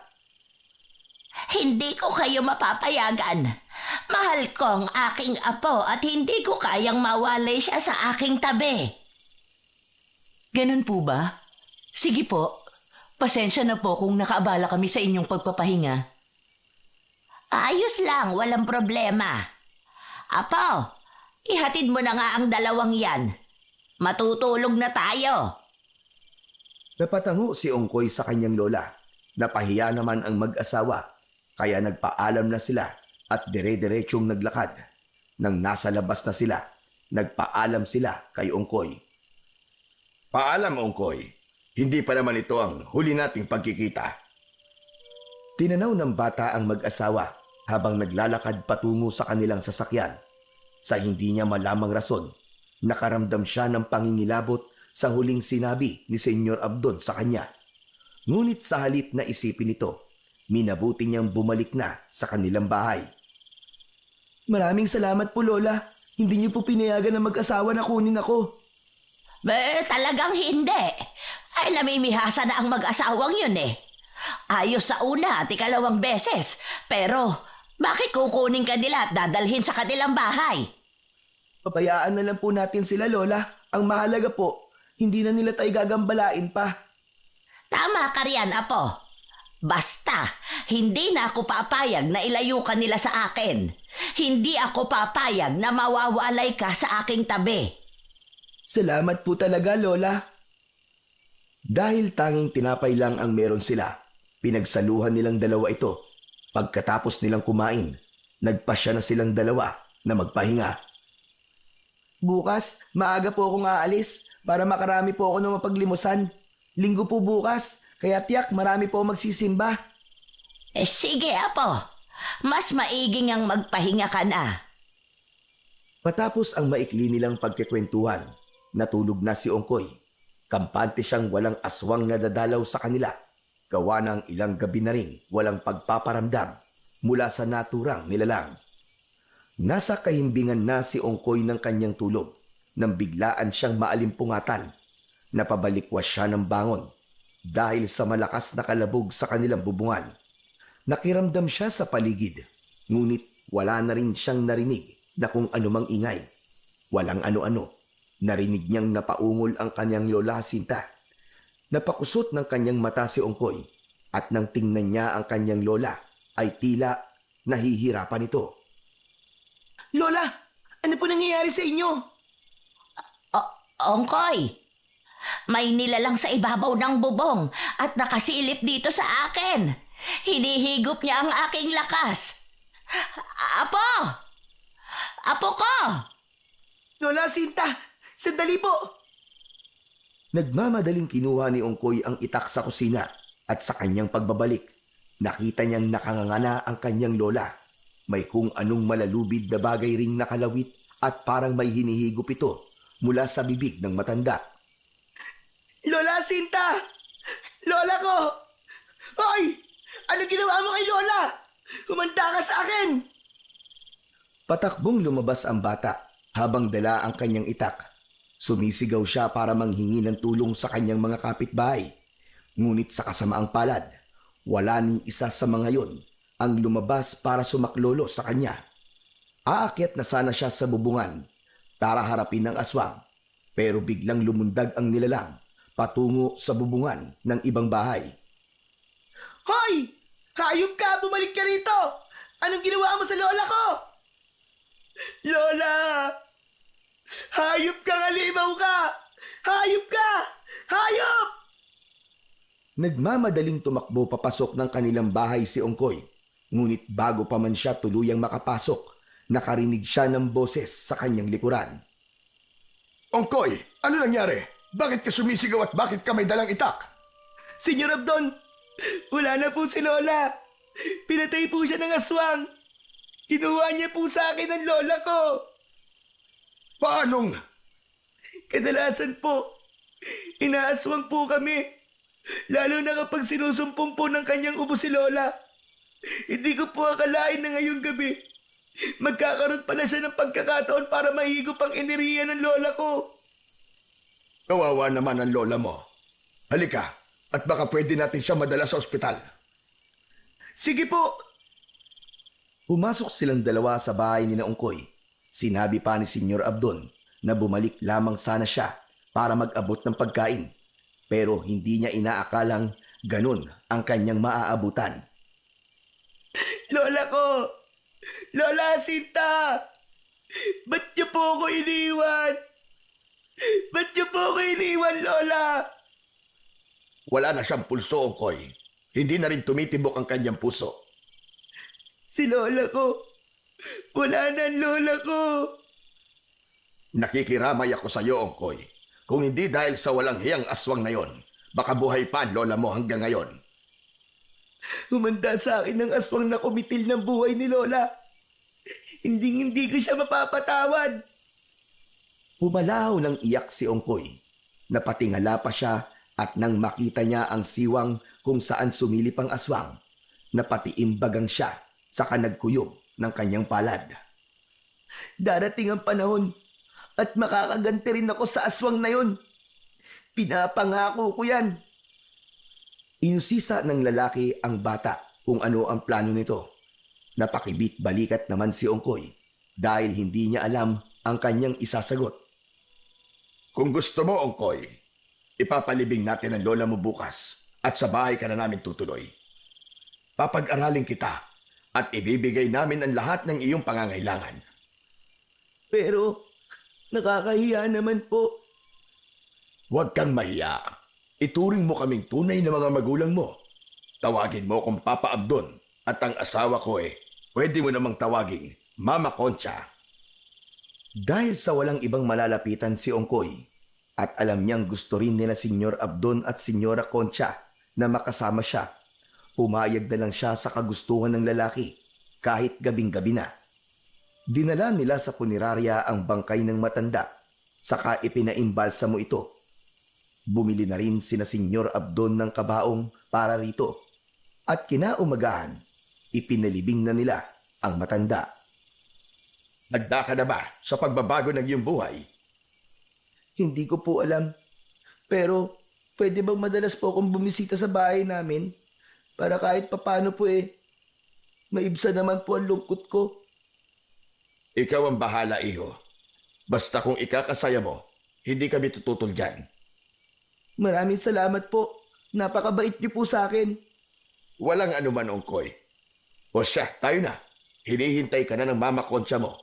Hindi ko kayo mapapayagan. Mahal ko ang aking apo at hindi ko kayang mawalay siya sa aking tabi. Ganun po ba? Sige po, pasensya na po kung nakaabala kami sa inyong pagpapahinga. Ayos lang, walang problema. Apo, ihatid mo na nga ang 2 yan. Matutulog na tayo. Napatango si Ongkoy sa kanyang lola. Napahiya naman ang mag-asawa, kaya nagpaalam na sila at dire-diretsyong naglakad. Nang nasa labas na sila, nagpaalam sila kay Ongkoy. Paalam, Ongkoy. Hindi pa naman ito ang huli nating pagkikita. Tinanaw ng bata ang mag-asawa habang naglalakad patungo sa kanilang sasakyan. Sa hindi niya malamang rason, nakaramdam siya ng pangingilabot sa huling sinabi ni Senyor Abdon sa kanya. Ngunit sa halip na isipin ito, minabuti niyang bumalik na sa kanilang bahay. Maraming salamat po, Lola. Hindi niyo po pinayagan ng mag-asawa na kunin ako. Talagang hindi. Ay, namimihasa na ang mag-asawang yun eh. Ayos sa una at 2 beses. Pero, bakit kukunin ka nila at dadalhin sa kanilang bahay? Pabayaan na lang po natin sila, Lola. Ang mahalaga po, hindi na nila tayo gagambalain pa. Tama ka riyan, Apo. Basta, hindi na ako papayag na ilayo ka nila sa akin. Hindi ako papayag na mawawalay ka sa aking tabi. Salamat po talaga, Lola. Dahil tanging tinapay lang ang meron sila, pinagsaluhan nilang 2 ito. Pagkatapos nilang kumain, nagpasya na silang 2 na magpahinga. Bukas, maaga po akong aalis para makarami po ako ng mapaglimusan. Linggo po bukas, kaya tiyak marami po magsisimba. Sige, Apo. Mas maiging ang magpahinga ka na. Matapos ang maikli nilang pagkikwentuhan, natulog na si Ongkoy. Kampante siyang walang aswang na dadalaw sa kanila. Gawa ng ilang gabi na rin walang pagpaparamdam mula sa naturang nilalang. Nasa kahimbingan na si Ongkoy ng kanyang tulog nang biglaan siyang maalimpungatan. Napabalikwas siya ng bangon dahil sa malakas na kalabog sa kanilang bubungan. Nakiramdam siya sa paligid, ngunit wala na rin siyang narinig na kung anumang ingay. Walang ano-ano. Narinig niyang napaungol ang kanyang Lola Jacinta. Napakusot ng kanyang mata si Ongkoy at nang tingnan niya ang kanyang lola ay tila nahihirapan ito. Lola, ano po nangyayari sa inyo? Ongkoy, may nilalang sa ibabaw ng bubong at nakasilip dito sa akin. Hinihigop niya ang aking lakas. Apo! Apo ko! Lola Jacinta, sandali po. Nagmamadaling kinuha ni Ongkoy ang itak sa kusina at sa kanyang pagbabalik, nakita niyang nakangangana ang kanyang lola. May kung anong malalubid na bagay ring nakalawit at parang may hinihigop ito mula sa bibig ng matanda. Lola Jacinta! Lola ko! Hoy! Ano ginawa mo kay Lola? Humanda ka sa akin! Patakbong lumabas ang bata habang dala ang kanyang itak. Sumisigaw siya para manghingi ng tulong sa kanyang mga kapitbahay. Ngunit sa kasamaang palad, wala ni isa sa mga yon ang lumabas para sumaklolo sa kanya. Aakyat na sana siya sa bubungan para harapin ng aswang, pero biglang lumundag ang nilalang patungo sa bubungan ng ibang bahay. Hoy! Hayop ka! Bumalik ka rito! Anong ginawa mo sa lola ko? Lola! Hayop ka, ngalimaw ka! Hayop ka! Hayop! Nagmamadaling tumakbo papasok ng kanilang bahay si Ongkoy. Ngunit bago pa man siya tuluyang makapasok, nakarinig siya ng boses sa kanyang likuran. Ongkoy, ano nangyari? Bakit ka sumisigaw at bakit ka may dalang itak? Senyor Abdon, wala na po si Lola. Pinatay po siya ng aswang. Kinuha niya po sa akin ang lola ko. Paanong? Kadalasan po, inaaswang po kami. Lalo na kapag sinusumpong po ng kanyang ubo si Lola. Hindi ko po akalain na ngayong gabi magkakaroon pala siya ng pagkakataon para mahigop ang enerhiya ng lola ko. Kawawa naman ang lola mo. Halika, at baka pwede natin siya madala sa ospital. Sige po. Pumasok silang dalawa sa bahay ni Ongkoy. Sinabi pa ni Senyor Abdon na bumalik lamang sana siya para mag-abot ng pagkain. Pero hindi niya inaakalang ganun ang kanyang maaabutan. Lola ko! Lola Sinta! Ba't niyo po ako iniwan? Ba't niyo po ako iniwan, Lola? Wala na siyang pulso, Ongkoy. Hindi na rin tumitibok ang kanyang puso. Si Lola ko. Wala na ang Lola ko. Nakikiramay ako sa iyo, Ongkoy. Kung hindi dahil sa walang hiyang aswang na yon, baka buhay pa ang lola mo hanggang ngayon. Humanda sa akin ng aswang na kumitil ng buhay ni Lola. Hindi ko siya mapapatawad. Pumalaw ng iyak si Ongkoy. Napatingala pa siya at nang makita niya ang siwang kung saan sumilip ang aswang, napatiimbagang siya sa nagkuyog ng kanyang palad. Darating ang panahon at makakaganti rin ako sa aswang na yon. Pinapangako ko yan. Inusisa ng lalaki ang bata kung ano ang plano nito. Napakibit balikat naman si Ongkoy dahil hindi niya alam ang kanyang isasagot. Kung gusto mo, Ongkoy, ipapalibing natin ang lola mo bukas at sa bahay ka na namin tutuloy. Papag-aralin kita at ibibigay namin ang lahat ng iyong pangangailangan. Pero nakakahiya naman po. Huwag kang mahiya. Ituring mo kaming tunay na mga magulang mo. Tawagin mo kung Papa Abdon at ang asawa ko pwede mo namang tawaging Mama Concha. Dahil sa walang ibang malalapitan si Ongkoy at alam niyang gusto rin nila Senyor Abdon at Senyora Concha na makasama siya, pumayag na lang siya sa kagustuhan ng lalaki kahit gabing-gabi na. Dinala nila sa punerarya ang bangkay ng matanda, saka ipinaimbalsa mo ito. Bumili na rin sina Senyor Abdon ng kabaong para rito. At kinaumagahan, ipinalibing na nila ang matanda. Handa ka na ba sa pagbabago ng iyong buhay? Hindi ko po alam. Pero pwede bang madalas po akong bumisita sa bahay namin? Para kahit papano po maibsa naman po ang lungkot ko. Ikaw ang bahala, iho. Basta kung ikakasaya mo, hindi kami tututol dyan. Maraming salamat po. Napakabait niyo po sa akin. Walang anuman, Ongkoy. O siya, tayo na. Hinihintay ka na ng Mama Concha mo.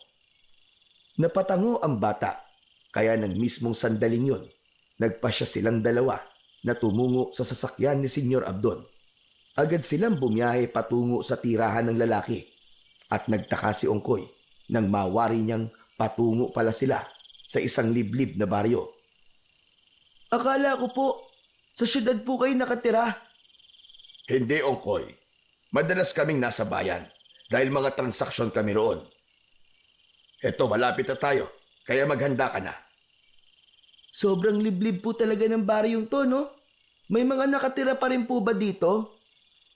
Napatango ang bata, kaya ng mismong sandaling yun, nagpasya silang dalawa na tumungo sa sasakyan ni Senyor Abdon. Agad silang bumiyahe patungo sa tirahan ng lalaki at nagtaka si Ongkoy nang mawari niyang patungo pala sila sa isang liblib na baryo. Akala ko po, sa syudad po kayo nakatira. Hindi, Ongkoy. Madalas kaming nasa bayan dahil mga transaksyon kami roon. Eto, malapit na tayo, kaya maghanda ka na. Sobrang liblib po talaga ng baryong to, no? May mga nakatira pa rin po ba dito?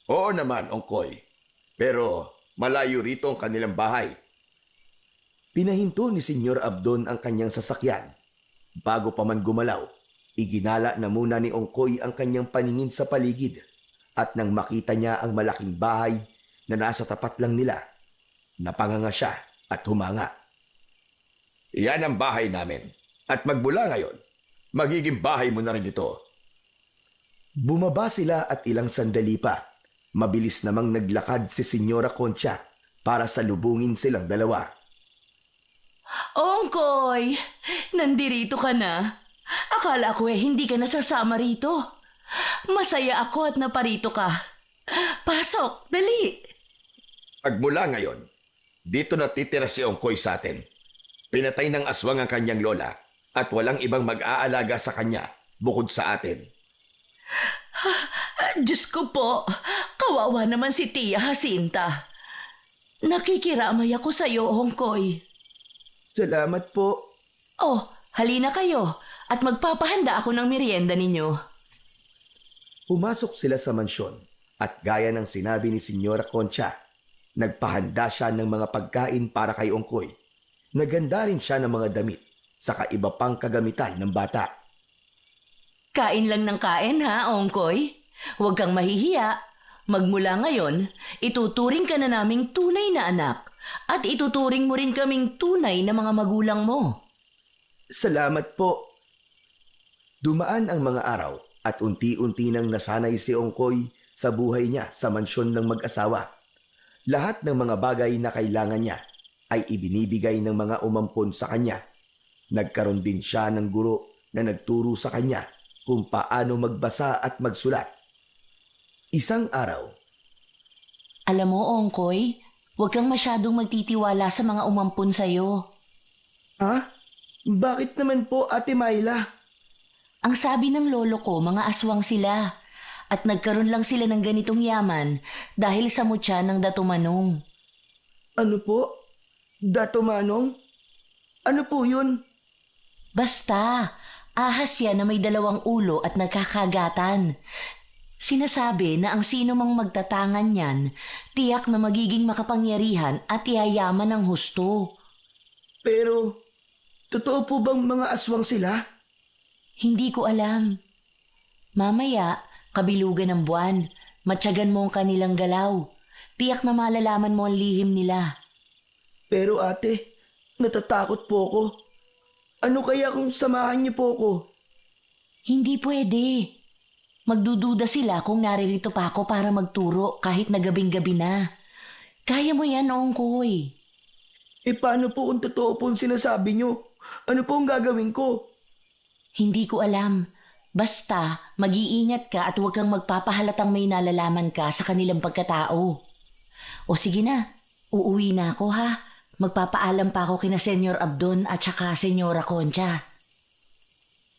Oo naman, Ongkoy. Pero malayo rito ang kanilang bahay. Pinahinto ni Senyor Abdon ang kanyang sasakyan. Bago pa man gumalaw, iginala na muna ni Ongkoy ang kanyang paningin sa paligid at nang makita niya ang malaking bahay na nasa tapat lang nila, napanganga siya at humanga. Iyan ang bahay namin at magmula ngayon, magiging bahay mo na rin ito. Bumaba sila at ilang sandali pa. Mabilis namang naglakad si Senyora Concha para salubungin silang dalawa. Ongkoy! Nandirito ka na. Akala ko hindi ka nasasama rito. Masaya ako at naparito ka. Pasok, dali! Pagmula ngayon, dito natitira si Ongkoy sa atin. Pinatay ng aswang ang kanyang lola at walang ibang mag-aalaga sa kanya bukod sa atin. Diyos ko po, kawawa naman si Tia Jacinta. Nakikiramay ako sa iyo, Ongkoy. Salamat po. Oh, halina kayo at magpapahanda ako ng merienda ninyo. Pumasok sila sa mansyon at gaya ng sinabi ni Senyora Concha, nagpahanda siya ng mga pagkain para kay Ongkoy. Naganda rin siya ng mga damit sa iba pang kagamitan ng bata. Kain lang ng kain ha, Ongkoy. Huwag kang mahihiya. Magmula ngayon, ituturing ka na naming tunay na anak at ituturing mo rin kaming tunay na mga magulang mo. Salamat po. Dumaan ang mga araw at unti-unti nang nasanay si Ongkoy sa buhay niya sa mansyon ng mag-asawa. Lahat ng mga bagay na kailangan niya ay ibinibigay ng mga umampon sa kanya. Nagkaroon din siya ng guro na nagturo sa kanya kung paano magbasa at magsulat. Isang araw, Alam mo, Ongkoy, huwag kang masyadong magtitiwala sa mga umampon sa'yo. Ha? Bakit naman po, Ate Myla? Ang sabi ng lolo ko, mga aswang sila. At nagkaroon lang sila ng ganitong yaman dahil sa mutya ng Dato Manong. Ano po? Dato Manong? Ano po yun? Basta, ahas yan na may 2 ulo at nagkakagatan. Sinasabi na ang sino mang magtatangan niyan, tiyak na magiging makapangyarihan at yayaman ng husto. Pero, totoo po bang mga aswang sila? Hindi ko alam. Mamaya, kabilugan ng buwan, matyagan mo ang kanilang galaw. Tiyak na malalaman mo ang lihim nila. Pero ate, natatakot po ako. Ano kaya kung samahan niyo po ako? Hindi pwede. Magdududa sila kung naririto pa ako para magturo kahit na gabing-gabi na. Kaya mo yan, Ongkoy. Paano po kung totoo po ang sinasabi niyo? Ano po ang gagawin ko? Hindi ko alam. Basta, mag-iingat ka at huwag kang magpapahalatang may nalalaman ka sa kanilang pagkatao. O sige na, uuwi na ako ha. Magpapaalam pa ako kina Senyor Abdon at saka Senyora Concha.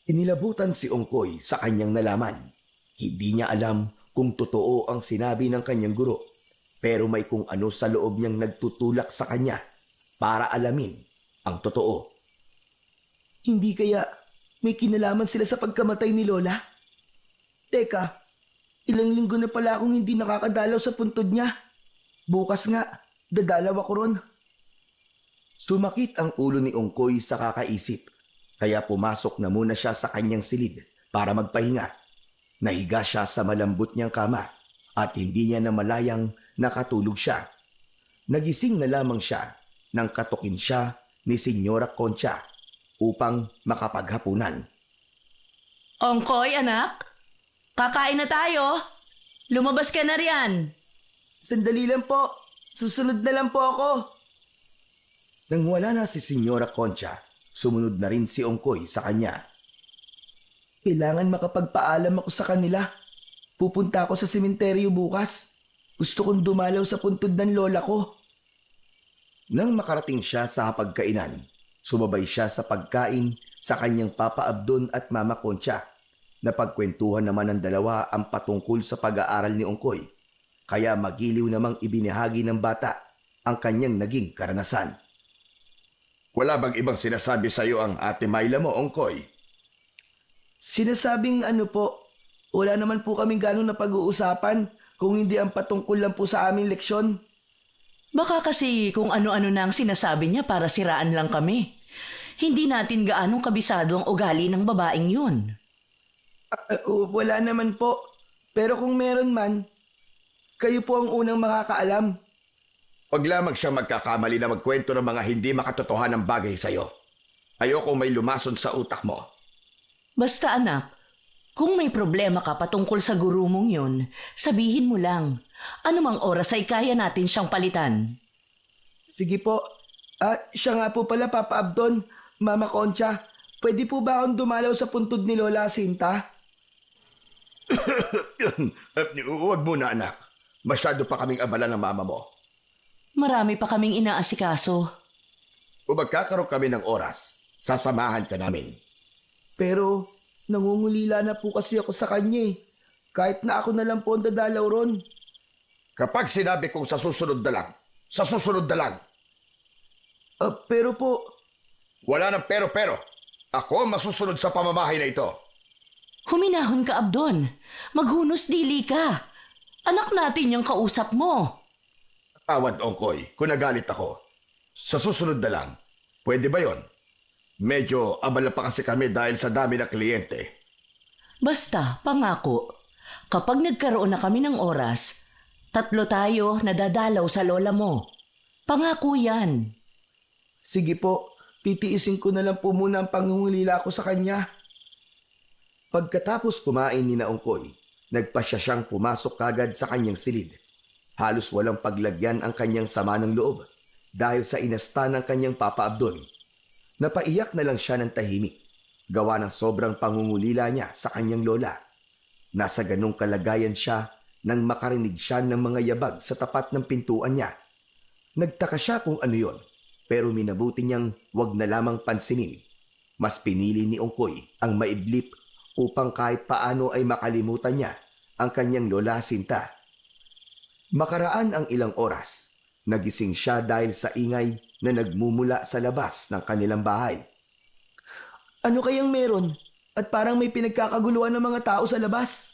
inilabutan si Ongkoy sa kanyang nalaman. Hindi niya alam kung totoo ang sinabi ng kanyang guro, pero may kung ano sa loob niyang nagtutulak sa kanya para alamin ang totoo. Hindi kaya may kinalaman sila sa pagkamatay ni Lola? Teka, ilang linggo na pala akong hindi nakakadalaw sa puntod niya. Bukas nga, dadalaw ako ron. Sumakit ang ulo ni Ongkoy sa kakaisip, kaya pumasok na muna siya sa kanyang silid para magpahinga. Nahiga siya sa malambot niyang kama at hindi niya namalayang nakatulog siya. Nagising na lamang siya nang katukin siya ni Senyora Concha upang makapaghapunan. Ongkoy, anak? Kakain na tayo. Lumabas ka na riyan. Sandali lang po. Susunod na lang po ako. Nang wala na si Senyora Concha, sumunod na rin si Ongkoy sa kanya. Kailangan makapagpaalam ako sa kanila. Pupunta ako sa sementeryo bukas. Gusto kong dumalaw sa puntod ng lola ko. Nang makarating siya sa hapagkainan, sumabay siya sa pagkain sa kanyang Papa Abdon at Mama Concha. Napagkwentuhan naman ng dalawa ang patungkol sa pag-aaral ni Ongkoy, kaya magiliw namang ibinahagi ng bata ang kanyang naging karanasan. Wala bang ibang sinasabi sa iyo ang Ate Myla mo, Ongkoy? Sinasabing ano po, wala naman po kaming ganong na pag-uusapan kung hindi ang patungkol lang po sa aming leksyon. Baka kasi kung ano-ano na ang sinasabi niya para siraan lang kami. Hindi natin gaanong kabisado ang ugali ng babaeng yun. Wala naman po. Pero kung meron man, kayo po ang unang makakaalam. Huwag lamang siyang magkakamali na magkwento ng mga hindi makatotohanang bagay sa iyo. Ayoko may lumason sa utak mo. Basta anak, kung may problema ka patungkol sa guru mong yun, sabihin mo lang. Anumang oras ay kaya natin siyang palitan. Sige po. Siya nga po pala, Papa Abdon, Mama Concha. Pwede po ba akong dumalaw sa puntod ni Lola Jacinta? Huwag muna, anak. Masyado pa kaming abala ng mama mo. Marami pa kaming inaasikaso. Kung magkakaroon kami ng oras, sasamahan ka namin. Pero nangungulila na po kasi ako sa kanya eh. Kahit na ako na lang po ang dadalaw ron. Kapag sinabi kong sa susunod na lang, sa susunod na lang. Pero po, Wala nang pero-pero. Ako ang masusunod sa pamamahay na ito. Huminahon ka, Abdon. Maghunos dili ka. Anak natin yung kausap mo. Tawad, Ongkoy, kung nagalit ako. Sa susunod na lang. Pwede ba yon? Medyo abala pa kasi kami dahil sa dami ng kliyente. Basta, pangako. Kapag nagkaroon na kami ng oras, 3 tayo na dadalaw sa lola mo. Pangako yan. sige po, titiisin ko na lang po muna ang pangungulila ko sa kanya. Pagkatapos kumain ni Ongkoy, nagpasya siyang pumasok kagad sa kanyang silid. Halos walang paglagyan ang kanyang sama ng loob dahil sa inasta ng kanyang Papa Abdon. Napaiyak na lang siya ng tahimik, gawa ng sobrang pangungulila niya sa kanyang lola. Nasa ganong kalagayan siya nang makarinig siya ng mga yabag sa tapat ng pintuan niya. Nagtaka siya kung ano yon, pero minabuti niyang wag na lamang pansinin. Mas pinili ni Ongkoy ang maiblip upang kahit paano ay makalimutan niya ang kanyang lola Sinta. Makaraan ang ilang oras, nagising siya dahil sa ingay na nagmumula sa labas ng kanilang bahay. Ano kayang meron? At parang may pinagkakaguluhan ng mga tao sa labas.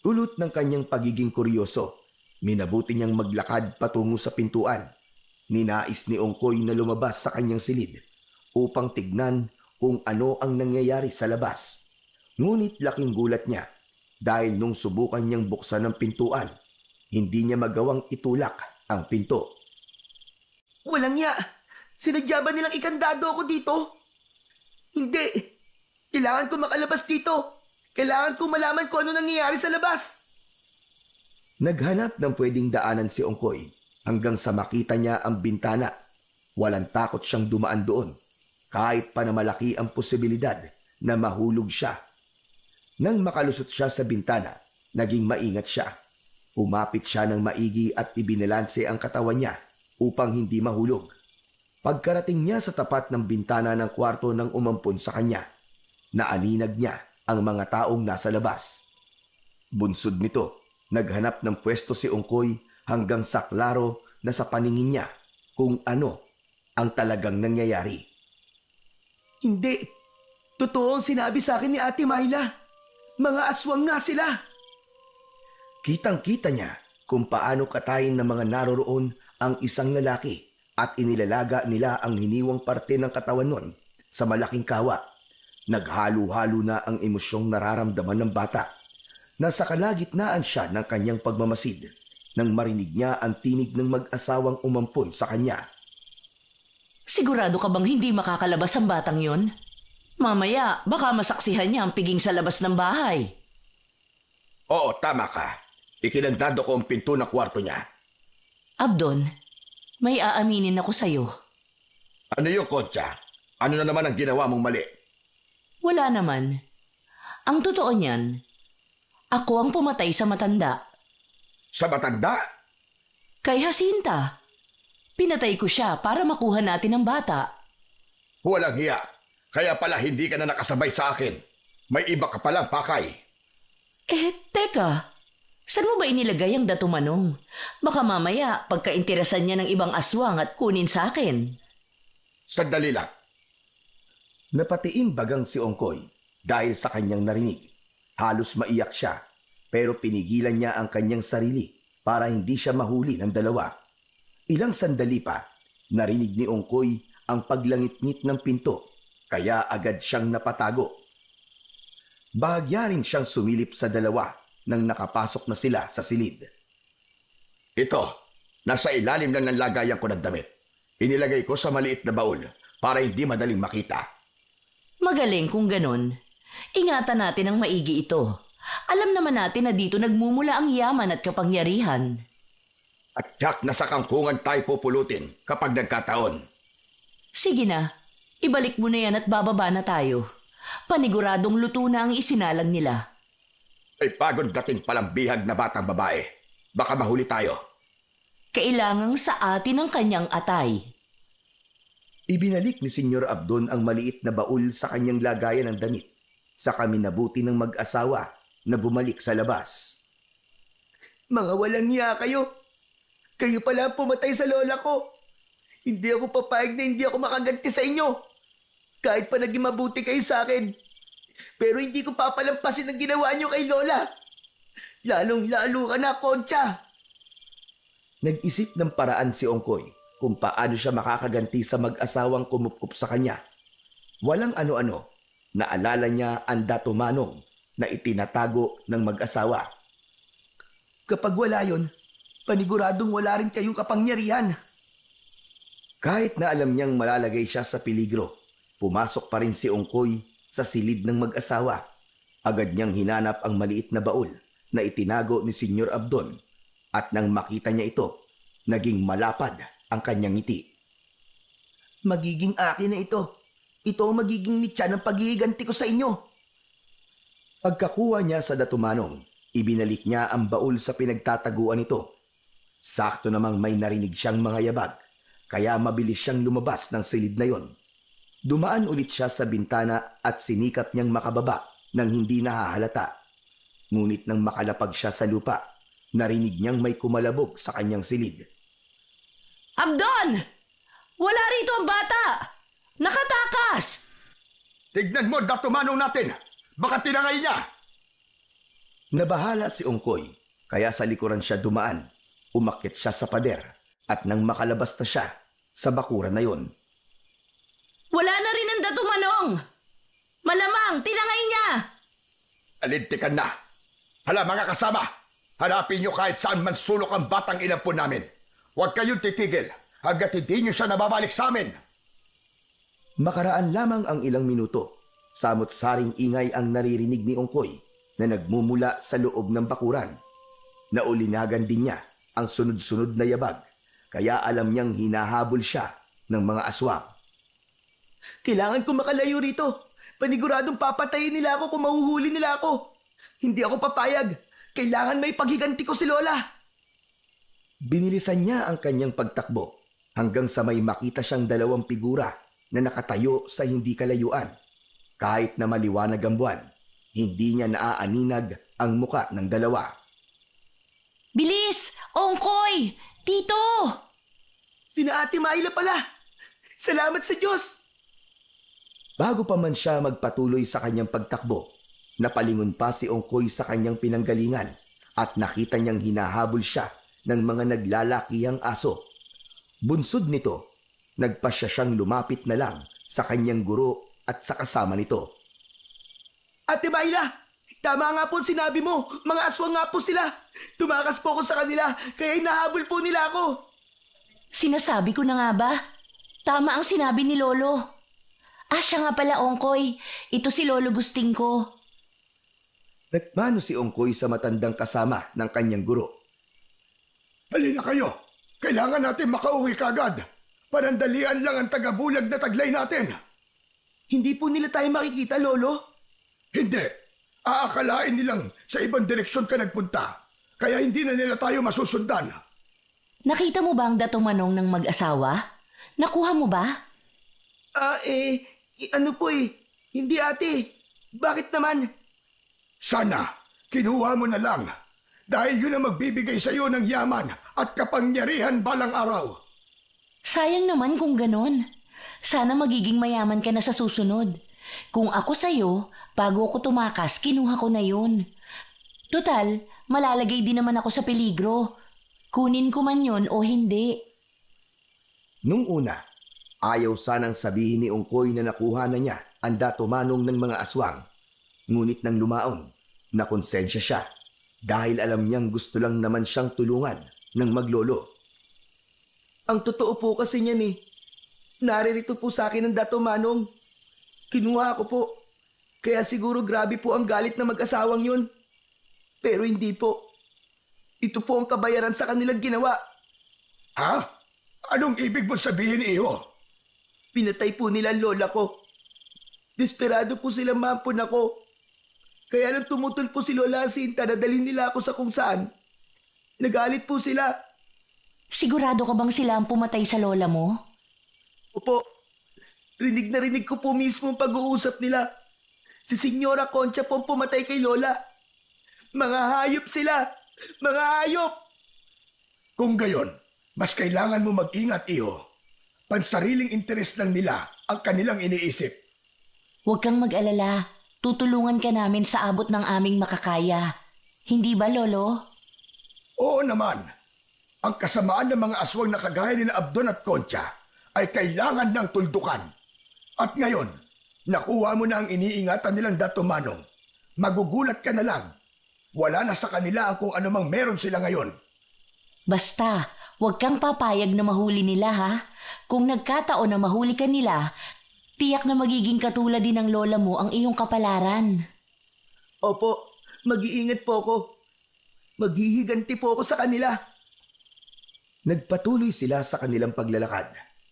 Dulot ng kanyang pagiging kuryoso, minabuti niyang maglakad patungo sa pintuan. Ninais ni Ongkoy na lumabas sa kanyang silid upang tignan kung ano ang nangyayari sa labas. Ngunit laking gulat niya dahil nung subukan niyang buksan ang pintuan, hindi niya magawang itulak ang pinto. Walang ya! Sinadya ba nilang ikandado ako dito? Hindi! Kailangan ko makalabas dito! Kailangan ko malaman kung ano nangyayari sa labas! Naghanap ng pwedeng daanan si Ongkoy hanggang sa makita niya ang bintana. Walang takot siyang dumaan doon, kahit pa na malaki ang posibilidad na mahulog siya. Nang makalusot siya sa bintana, naging maingat siya. Umapit siya ng maigi at ibinalanse ang katawan niya upang hindi mahulog. Pagkarating niya sa tapat ng bintana ng kwarto ng umampon sa kanya, naaninag niya ang mga taong nasa labas. Bunsod nito, naghanap ng pwesto si Ongkoy hanggang sa klaro na sa paningin niya kung ano ang talagang nangyayari. Hindi! Totoo ang sinabi sa akin ni Ate Myla. Mga aswang nga sila! Kitang-kita niya kung paano katayin ng mga naroroon ang isang lalaki at inilalaga nila ang hiniwang parte ng katawan nun sa malaking kawa. Naghalo-halo na ang emosyong nararamdaman ng bata. Nasa kalagitnaan siya ng kanyang pagmamasid nang marinig niya ang tinig ng mag-asawang umampon sa kanya. Sigurado ka bang hindi makakalabas ang batang yon? Mamaya, baka masaksihan niya ang piging sa labas ng bahay. Oo, tama ka. Ikinandado ko ang pinto ng kwarto niya. Abdon, may aaminin ako sa'yo. Ano yung Kontsa? Ano na naman ang ginawa mong mali? Wala naman. Ang totoo niyan, ako ang pumatay sa matanda. Sa matanda? Kay Jacinta. Pinatay ko siya para makuha natin ang bata. Walang hiya. Kaya pala hindi ka na nakasabay sa akin. May iba ka palang pakay. Teka. Saan mo ba inilagay ang Dato Manong? Baka mamaya pagkainteresan niya ng ibang aswang at kunin sa akin. Sandali lang. Napatiim bagang si Ongkoy dahil sa kanyang narinig. Halos maiyak siya, pero pinigilan niya ang kanyang sarili para hindi siya mahuli ng dalawa. Ilang sandali pa, narinig ni Ongkoy ang paglangit-ngit ng pinto, kaya agad siyang napatago. Bahagya rin siyang sumilip sa dalawa nang nakapasok na sila sa silid. Ito, nasa ilalim lang ng lagayan ko ng damit. Inilagay ko sa maliit na baul para hindi madaling makita. Magaling kung ganon. Ingatan natin ang maigi ito. Alam naman natin na dito nagmumula ang yaman at kapangyarihan. At tiyak na sa kangkungan tayo pupulutin kapag nagkataon. Sige na, ibalik mo na yan at bababa na tayo. Paniguradong luto na ang isinalang nila. Ay pagod dating palang bihag na batang babae. Baka mahuli tayo. Kailangang sa atin ang kanyang atay. Ibinalik ni Senyor Abdon ang maliit na baul sa kanyang lagayan ng damit. Saka minabuti ng mag-asawa na bumalik sa labas. Mga walang hiya kayo. Kayo pala ang pumatay sa lola ko. Hindi ako papayag na hindi ako makaganti sa inyo. Kahit pa naging mabuti kayo sa akin. Pero hindi ko papalampasin ang ginawa niyo kay lola. Lalong-lalo ka na, Concha. Nag-isip ng paraan si Ongkoy kung paano siya makakaganti sa mag-asawang kumupkup sa kanya. Walang ano-ano, naalala niya ang Dato Manong na itinatago ng mag-asawa. Kapag wala yon, paniguradong wala rin kayong kapangyarihan. Kahit na alam niyang malalagay siya sa peligro, pumasok pa rin si Ongkoy sa silid ng mag-asawa. Agad niyang hinanap ang maliit na baul na itinago ni Senyor Abdon at nang makita niya ito, naging malapad ang kanyang ngiti. Magiging akin na ito. Ito ang magiging mitya ng paghihiganti ko sa inyo. Pagkakuha niya sa Dato Manong, ibinalik niya ang baul sa pinagtataguan nito. Sakto namang may narinig siyang mga yabag, kaya mabilis siyang lumabas ng silid na yon. Dumaan ulit siya sa bintana at sinikap niyang makababa nang hindi nahahalata. Ngunit nang makalapag siya sa lupa, narinig niyang may kumalabog sa kanyang silid. Abdon! Wala rito ang bata! Nakatakas! Tignan mo, Dato Manong natin! Baka tinangay niya! Nabahala si Ongkoy, kaya sa likuran siya dumaan. Umakyat siya sa pader at nang makalabas na siya sa bakuran na yon. Wala na rin ang Dato Manong! Malamang, tinangay niya! Alintikan na! Hala mga kasama! Hanapin niyo kahit saan man sulok ang batang inampun namin. Huwag kayong titigil hanggat hindi niyo siya nababalik sa amin. Makaraan lamang ang ilang minuto, samot-saring ingay ang naririnig ni Ongkoy na nagmumula sa loob ng bakuran. Naulinagan din niya ang sunod-sunod na yabag, kaya alam niyang hinahabol siya ng mga aswang. Kailangan ko makalayo rito. Paniguradong papatayin nila ako kung mahuhuli nila ako. Hindi ako papayag. Kailangan may paghiganti ko si Lola. Binilisan niya ang kanyang pagtakbo hanggang sa may makita siyang dalawang figura na nakatayo sa hindi kalayuan. Kahit na maliwanag ang buwan, hindi niya naaaninag ang muka ng dalawa. Bilis! Ongkoy! Tito! Sina Ate Mayla pala. Salamat sa Diyos. Bago pa man siya magpatuloy sa kanyang pagtakbo, napalingon pa si Ongkoy sa kanyang pinanggalingan at nakita niyang hinahabol siya ng mga naglalakihang aso. Bunsod nito, nagpasya siyang lumapit na lang sa kanyang guro at sa kasama nito. Ate Mayla, tama nga po ang sinabi mo. Mga aswang nga po sila. Tumakas po ako sa kanila, kaya hinahabol po nila ako. Sinasabi ko na nga ba? Tama ang sinabi ni Lolo. Siya nga pala, Ongkoy. Ito si Lolo Gusting ko. Nagmano si Ongkoy sa matandang kasama ng kanyang guro. Halina kayo! Kailangan natin makauwi kagad. Panandalian lang ang tagabulag na taglay natin. Hindi po nila tayo makikita, Lolo. Hindi. Aakalain nilang sa ibang direksyon ka nagpunta. Kaya hindi na nila tayo masusundan. Nakita mo ba ang Dato Manong ng mag-asawa? Nakuha mo ba? Ano po Hindi ate. Bakit naman? Sana, kinuha mo na lang. Dahil yun ang magbibigay sa iyo ng yaman at kapangyarihan balang araw. Sayang naman kung ganon. Sana magiging mayaman ka na sa susunod. Kung ako sa'yo, bago ako tumakas, kinuha ko na yun. Total, malalagay din naman ako sa peligro. Kunin ko man yun o hindi. Nung una, ayaw sanang sabihin ni Ongkoy na nakuha na niya ang Dato Manong ng mga aswang. Ngunit nang lumaon, nakonsensya siya dahil alam niyang gusto lang naman siyang tulungan ng maglolo. Ang totoo po kasi niyan Naririto po sa akin ang Dato Manong. Kinuha ko po. Kaya siguro grabe po ang galit ng mag-asawang yun. Pero hindi po. Ito po ang kabayaran sa kanilang ginawa. Ha? Anong ibig mo sabihin, Iho? Pinatay po nila ang lola ko. Desperado po silang maampun ako. Kaya nang tumutol po si Lola Jacinta na dalhin nila ako sa kung saan, nagalit po sila. Sigurado ka bang sila ang pumatay sa lola mo? Opo, rinig na rinig ko po mismo ang pag-uusap nila. Si Senyora Concha po ang pumatay kay Lola. Mga hayop sila! Mga hayop! Kung gayon, mas kailangan mo mag-ingat, iho. Pansariling interes lang nila ang kanilang iniisip. Huwag kang mag-alala. Tutulungan ka namin sa abot ng aming makakaya. Hindi ba, Lolo? Oo naman. Ang kasamaan ng mga aswang na kagaya ni Abdon at Concha ay kailangan ng tuldukan. At ngayon, nakuha mo na ang iniingatan nilang Dato Manong. Magugulat ka na lang. Wala na sa kanila ang kung anumang meron sila ngayon. Basta, huwag kang papayag na mahuli nila, ha? Kung nagkataon na mahuli ka nila, tiyak na magiging katulad din ng lola mo ang iyong kapalaran. Opo, mag-iingat po ako. Maghihiganti po ako sa kanila. Nagpatuloy sila sa kanilang paglalakad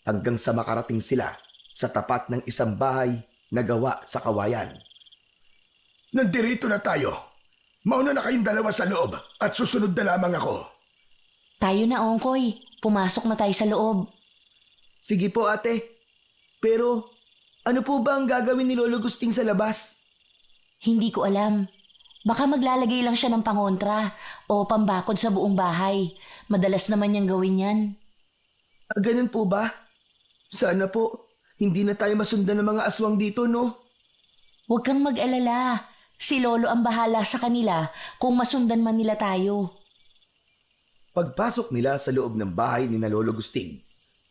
hanggang sa makarating sila sa tapat ng isang bahay na gawa sa kawayan. Nandirito na tayo. Mauna na kayong dalawa sa loob at susunod na lamang ako. Tayo na, Ongkoy. Pumasok na tayo sa loob. Sige po, ate. Pero ano po ba ang gagawin ni Lolo Gusting sa labas? Hindi ko alam. Baka maglalagay lang siya ng pangontra o pambakod sa buong bahay. Madalas naman niyang gawin yan. Ganun po ba? Sana po, hindi na tayo masundan ng mga aswang dito, no? Huwag kang mag-alala. Si Lolo ang bahala sa kanila kung masundan man nila tayo. Pagpasok nila sa loob ng bahay ni Lolo Gusting,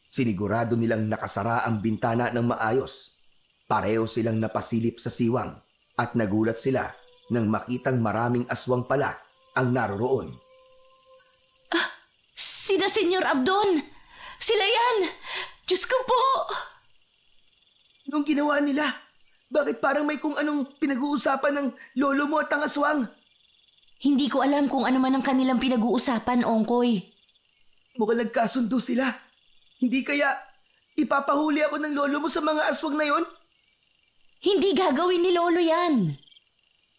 sinigurado nilang nakasara ang bintana ng maayos. Pareho silang napasilip sa siwang at nagulat sila nang makitang maraming aswang pala ang naroroon. Sina Senyor Abdon! Sila yan! Diyos ko po! Anong ginawa nila? Bakit parang may kung anong pinag-uusapan ng lolo mo at ang aswang? Hindi ko alam kung ano man ang kanilang pinag-uusapan, Ongkoy. Mukhang nagkasundo sila. Hindi kaya ipapahuli ako ng lolo mo sa mga aswang na yon? Hindi gagawin ni Lolo yan.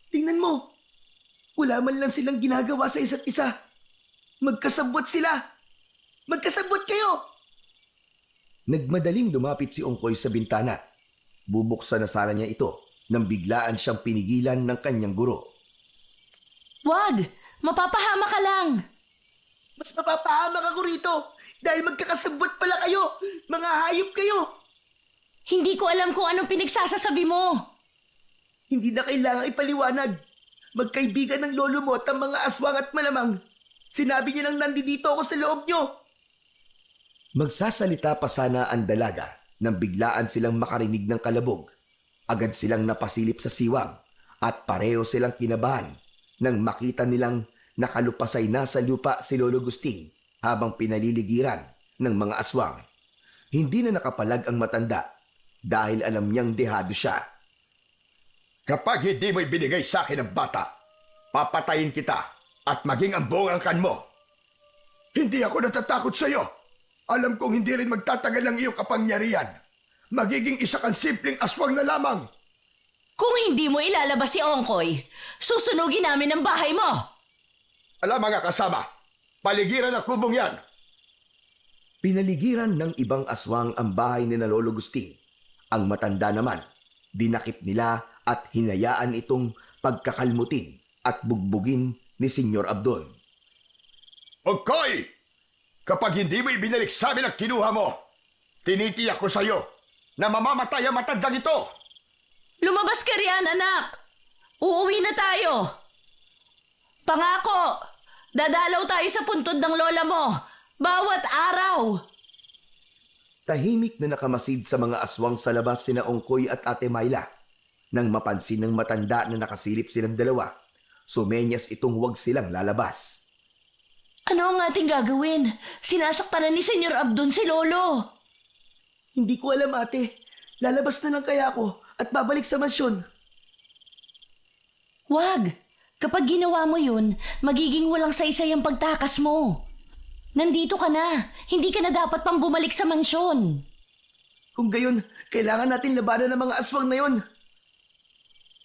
Tingnan mo. Wala man lang silang ginagawa sa isa't isa. Magkasabwat sila. Magkasabwat kayo. Nagmadaling lumapit si Ongkoy sa bintana. Bubuksan na sana niya ito nang biglaan siyang pinigilan ng kanyang guro. Wag! Mapapahama ka lang! Mas mapapahamak ako rito dahil magkakasabwat pala kayo. Mga hayop kayo. Hindi ko alam kung anong pinagsasasabi mo. Hindi na kailangang ipaliwanag. Magkaibigan ng lolo mo at ang mga aswang at malamang. Sinabi niya nang nandito ako sa loob niyo. Magsasalita pa sana ang dalaga nang biglaan silang makarinig ng kalabog. Agad silang napasilip sa siwang at pareho silang kinabahan nang makita nilang nakalupasay na sa lupa si Lolo Gusting habang pinaliligiran ng mga aswang. Hindi na nakapalag ang matanda dahil alam niyang dehado siya. Kapag hindi mo ibinigay sa akin ang bata, papatayin kita at maging ang buong angkan mo. Hindi ako natatakot sa iyo. Alam kong hindi rin magtatagal ang iyong kapangyarihan. Magiging isa kang simpleng aswang na lamang. Kung hindi mo ilalabas si Ongkoy, susunugin namin ang bahay mo. Alam mga kasama, paligiran ang kubong yan. Pinaligiran ng ibang aswang ang bahay ni Lolo Gusting. Ang matanda naman, dinakip nila at hinayaan itong pagkakalmutin at bugbugin ni Senyor Abdon. Ongkoy! Kapag hindi mo ibinalik sa amin ang kinuha mo, tinitiyak ko sa iyo na mamamatay ang matandang ito. Lumabas ka riyan, anak. Uuwi na tayo. Pangako, dadalaw tayo sa puntod ng lola mo. Bawat araw. Tahimik na nakamasid sa mga aswang sa labas sina Ongkoy at Ate Myla. Nang mapansin ng matanda na nakasilip silang dalawa, sumenyas itong huwag silang lalabas. Ano ang ating gagawin? Sinasaktan na ni Senyor Abdon si Lolo. Hindi ko alam, ate. Lalabas na lang kaya ako at babalik sa mansyon. Wag! Kapag ginawa mo yun, magiging walang saysay ang pagtakas mo. Nandito ka na. Hindi ka na dapat pang bumalik sa mansyon. Kung gayon, kailangan natin labanan ng mga aswang na yon.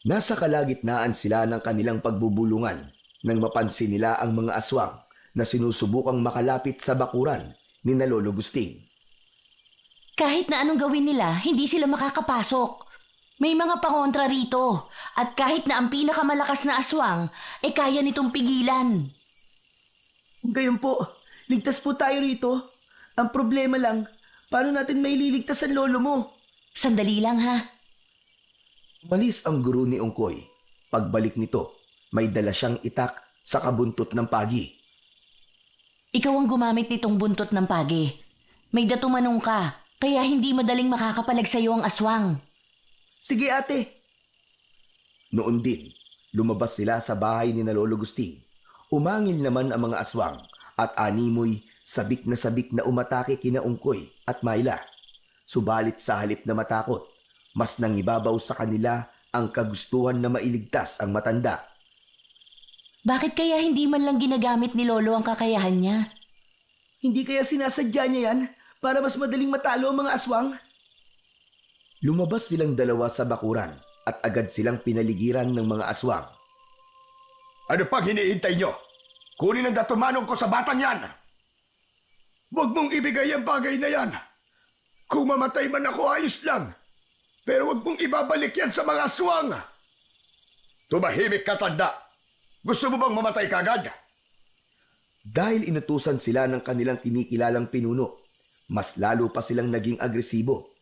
Nasa kalagitnaan sila ng kanilang pagbubulungan nang mapansin nila ang mga aswang na sinusubukang makalapit sa bakuran ni na Lolo Gusting. Kahit na anong gawin nila, hindi sila makakapasok. May mga pangontra rito. At kahit na ang pinakamalakas na aswang, kaya nitong pigilan. Gayon po, ligtas po tayo rito. Ang problema lang, paano natin may liligtas ang lolo mo? Sandali lang ha. Malis ang guro ni Ongkoy. Pagbalik nito, may dala siyang itak sa kabuntot ng pagi. Ikaw ang gumamit nitong buntot ng pagi. May datumanong ka, kaya hindi madaling makakapalag sa iyo ang aswang. Sige ate. Noon din, lumabas sila sa bahay ni na Lolo Gusting. Umangil naman ang mga aswang at animoy sabik na umatake kina Ongkoy at Myla. Subalit sa halip na matakot, mas nangibabaw sa kanila ang kagustuhan na mailigtas ang matanda. Bakit kaya hindi man lang ginagamit ni Lolo ang kakayahan niya? Hindi kaya sinasadya niya yan para mas madaling matalo ang mga aswang? Lumabas silang dalawa sa bakuran at agad silang pinaligiran ng mga aswang. Ano pang hinihintay nyo? Kunin ang datumanong ko sa batang yan! Huwag mong ibigay ang bagay na yan! Kung mamatay man ako, ayos lang! Pero huwag mong ibabalik yan sa mga aswang! Tumahimik ka, tanda! Gusto mo bang mamatay kagad? Dahil inutusan sila ng kanilang kinikilalang pinuno, mas lalo pa silang naging agresibo.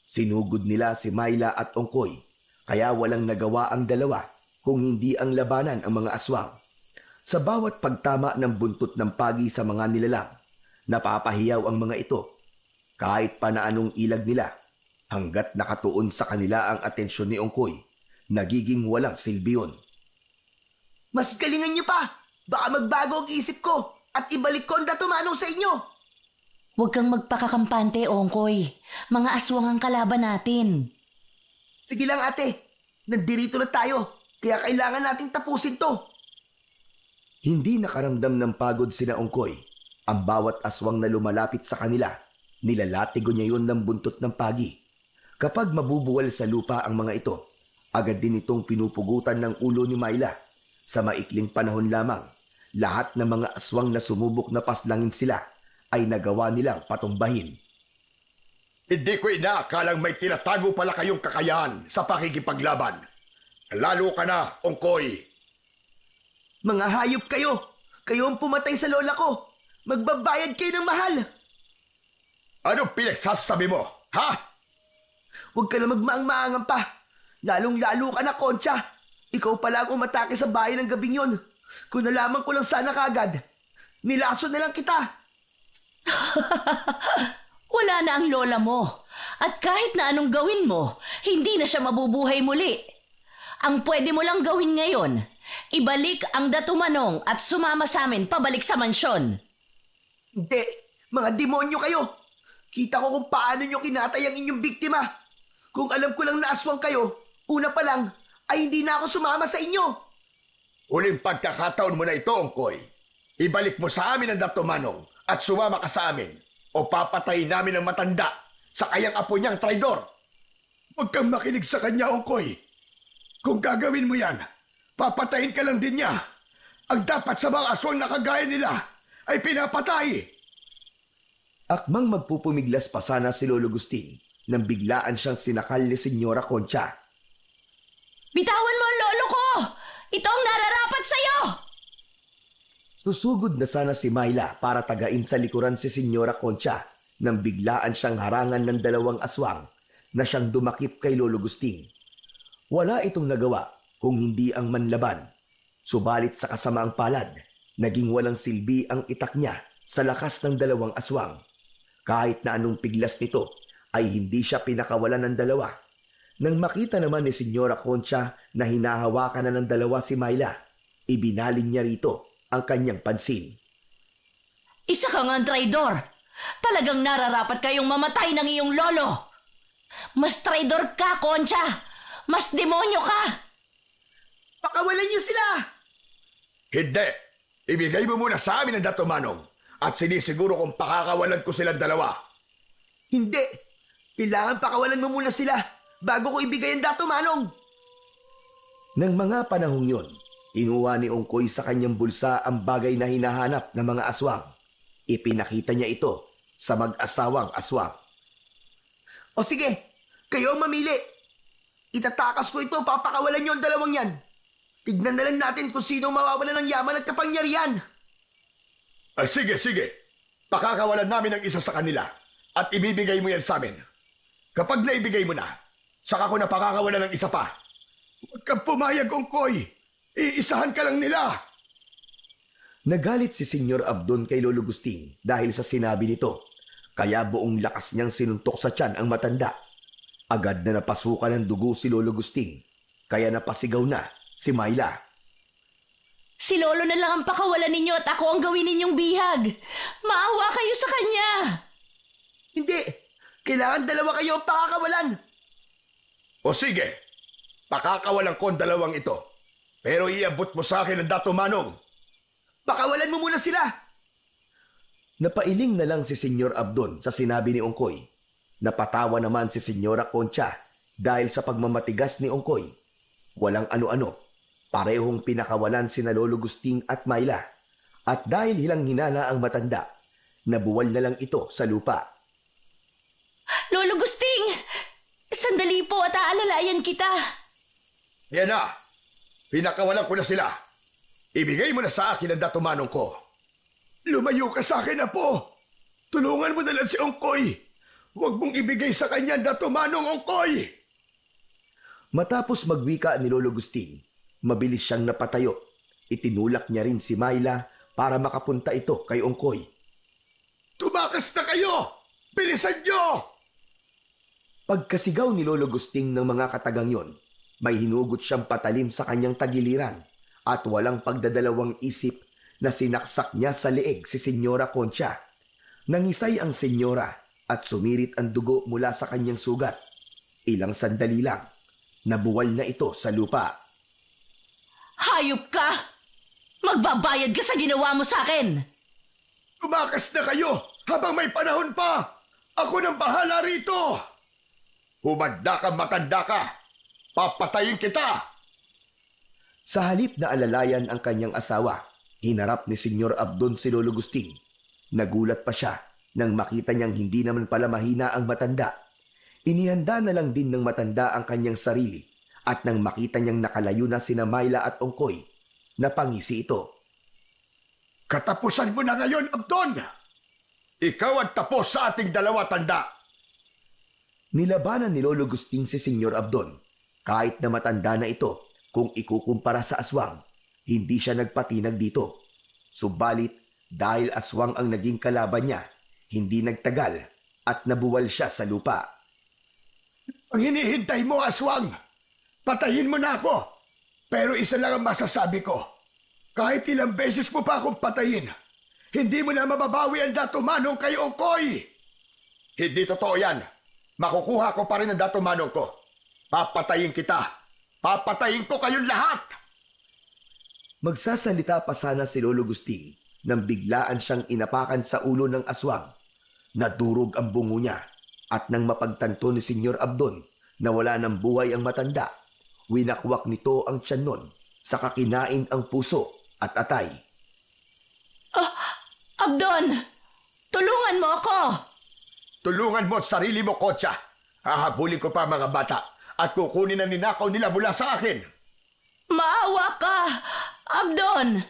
Sinugod nila si Myla at Ongkoy, kaya walang nagawa ang dalawa kung hindi ang labanan ang mga aswang. Sa bawat pagtama ng buntot ng pagi sa mga nilalang, napapahiyaw ang mga ito. Kahit pa na anong ilag nila, hanggat nakatuon sa kanila ang atensyon ni Ongkoy, nagiging walang silbi yun. Mas galingan niyo pa! Baka magbago ang isip ko at ibalik ko ang datumanong sa inyo! Huwag kang magpakakampante, Ongkoy. Mga aswang ang kalaban natin. Sige lang ate, nandirito na tayo, kaya kailangan nating tapusin to. Hindi nakaramdam ng pagod sina Ongkoy. Ang bawat aswang na lumalapit sa kanila, nilalatigo niya yon ng buntot ng pagi. Kapag mabubuwal sa lupa ang mga ito, agad din itong pinupugutan ng ulo ni Myla. Sa maikling panahon lamang, lahat ng mga aswang na sumubok na paslangin sila ay nagawa nilang patumbahin. Hindi ko inaakalang may tinatago pala kayong kakayahan sa pakikipaglaban. Lalo ka na, Ongkoy. Mga hayop kayo! Kayo ang pumatay sa lola ko! Magbabayad kayo ng mahal! Anong pinagsasabi mo, ha? Huwag ka na magmaang-maangan pa! Lalong-lalo ka na, Concha! Ikaw pala ang umatake sa bahay ng gabing yon. Kung nalaman ko lang sana kagad, nilaso na lang kita! Wala na ang lola mo. At kahit na anong gawin mo, hindi na siya mabubuhay muli. Ang pwede mo lang gawin ngayon, ibalik ang datumanong at sumama sa amin pabalik sa mansyon. Hindi! Mga demonyo kayo! Kita ko kung paano nyo kinatay ang inyong biktima. Kung alam ko lang na aswang kayo, una pa lang, ay hindi na ako sumama sa inyo. Huling pagkakataon mo na ito, Ongkoy. Ibalik mo sa amin ang datumanong at sumama ka sa amin o papatayin namin ang matanda sa kayang apo niyang traidor. Huwag kang makinig sa kanya, Ongkoy. Kung gagawin mo yan, papatayin ka lang din niya. Ang dapat sa mga aswang na kagaya nila ay pinapatay. Akmang magpupumiglas pa sana si Lolo Gusting nang biglaan siyang sinakal ni Senyora Concha. Bitawan mo ang lolo ko! Ito ang nararapat sa'yo! Susugod na sana si Myla para tagain sa likuran si Senyora Concha nang biglaan siyang harangan ng dalawang aswang na siyang dumakip kay Lolo Gusting. Wala itong nagawa kung hindi ang manlaban. Subalit sa kasamaang palad, naging walang silbi ang itak niya sa lakas ng dalawang aswang. Kahit na anong piglas nito ay hindi siya pinakawalan ng dalawa. Nang makita naman ni Senyora Concha na hinahawakan na ng dalawa si Myla, ibinaling niya rito ang kanyang pansin. Isa kang ang traidor! Talagang nararapat kayong mamatay ng iyong lolo! Mas traidor ka, Concha! Mas demonyo ka! Pakawalan niyo sila! Hindi! Ibigay mo muna sa amin ang datumanong at sinisiguro kung pakakawalan ko silang dalawa. Hindi! Kailangan pakawalan mo muna sila bago ko ibigay ang datumanong. Nang mga panahong yon, Kinuha ni Ongkoy sa kanyang bulsa ang bagay na hinahanap ng mga aswang. Ipinakita niya ito sa mag-asawang aswang. O sige, kayo ang mamili. Itatakas ko ito, papakawalan niyo ang dalawang yan. Tignan na lang natin kung sino mawawala ng yaman at kapangyarihan. Sige, sige. Pakakawalan namin ang isa sa kanila at ibibigay mo yan sa amin. Kapag naibigay mo na, saka ko na pakakawalan ng isa pa. Huwag kang pumayag, Ongkoy. Iisahan ka lang nila. Nagalit si Senyor Abdon kay Lolo Gusting dahil sa sinabi nito. Kaya buong lakas niyang sinuntok sa tiyan ang matanda. Agad na napasukan ng dugo si Lolo Gusting. Kaya napasigaw na si Myla. Si Lolo na lang ang pakawalan ninyo at ako ang gawin ninyong bihag. Maawa kayo sa kanya. Hindi, kailangan dalawa kayo ang pakakawalan. O sige, pakakawalan ko ang dalawang ito. Pero iabot mo sa akin ang Dato Manong. Pakawalan mo muna sila. Napailing na lang si Senyor Abdon sa sinabi ni Ongkoy. Napatawa naman si Senyora Concha dahil sa pagmamatigas ni Ongkoy. Walang ano-ano, parehong pinakawalan sina Lolo Gusting at Myla. At dahil hilang hinala ang matanda, nabuwal na lang ito sa lupa. Lolo Gusting, sandali po at aalalayan kita. Yan na, pinakawalan ko na sila. Ibigay mo na sa akin ang Dato Manong ko. Lumayo ka sa akin, Apo. Tulungan mo na lang si Ongkoy. Huwag mong ibigay sa kanya ang Dato Manong, Ongkoy. Matapos magwika ni Lolo Gusting, mabilis siyang napatayo. Itinulak niya rin si Myla para makapunta ito kay Ongkoy. Tumakas na kayo! Bilisan nyo! Pagkasigaw ni Lolo Gusting ng mga katagang yon, may hinugot siyang patalim sa kanyang tagiliran at walang pagdadalawang isip na sinaksak niya sa leeg si Senyora Concha. Nangisay ang senyora at sumirit ang dugo mula sa kanyang sugat. Ilang sandali lang, nabuwal na ito sa lupa. Hayop ka! Magbabayad ka sa ginawa mo sa akin! Tumakas na kayo habang may panahon pa! Ako nang bahala rito! Humanda ka, matanda ka! Papatayin kita! Sa halip na alalayan ang kanyang asawa, hinarap ni Senyor Abdon si Lolo Gusting. Nagulat pa siya nang makita niyang hindi naman pala mahina ang matanda. Inihanda na lang din ng matanda ang kanyang sarili at nang makita niyang nakalayo na sina Myla at Ongkoy, napangisi ito. Katapusan mo na ngayon, Abdon! Ikaw ang tapos sa ating dalawa, tanda! Nilabanan ni Lolo Gusting si Senyor Abdon. Kahit na matanda na ito, kung ikukumpara sa aswang, hindi siya nagpatinag dito. Subalit, dahil aswang ang naging kalaban niya, hindi nagtagal at nabuwal siya sa lupa. Ang hinihintay mo, aswang! Patayin mo na ako! Pero isa lang ang masasabi ko. Kahit ilang beses mo pa akong patayin, hindi mo na mababawi ang Dato Manong kay Ongkoy! Hindi totoo yan. Makukuha ko pa rin ang Dato Manong ko. Papatayin kita. Papatayin ko kayong lahat! Magsasalita pa sana si Lolo Gusting nang biglaan siyang inapakan sa ulo ng aswang. Nadurog ang bungo niya at nang mapagtanto ni Senyor Abdon na wala ng buhay ang matanda, winakwak nito ang tiyan nun sa kakinain ang puso at atay. Abdon! Tulungan mo ako! Tulungan mo at sarili mo, Concha. Hahabulin ko pa mga bata at kukunin ang ninakaw nila mula sa akin. Maawa ka! Abdon!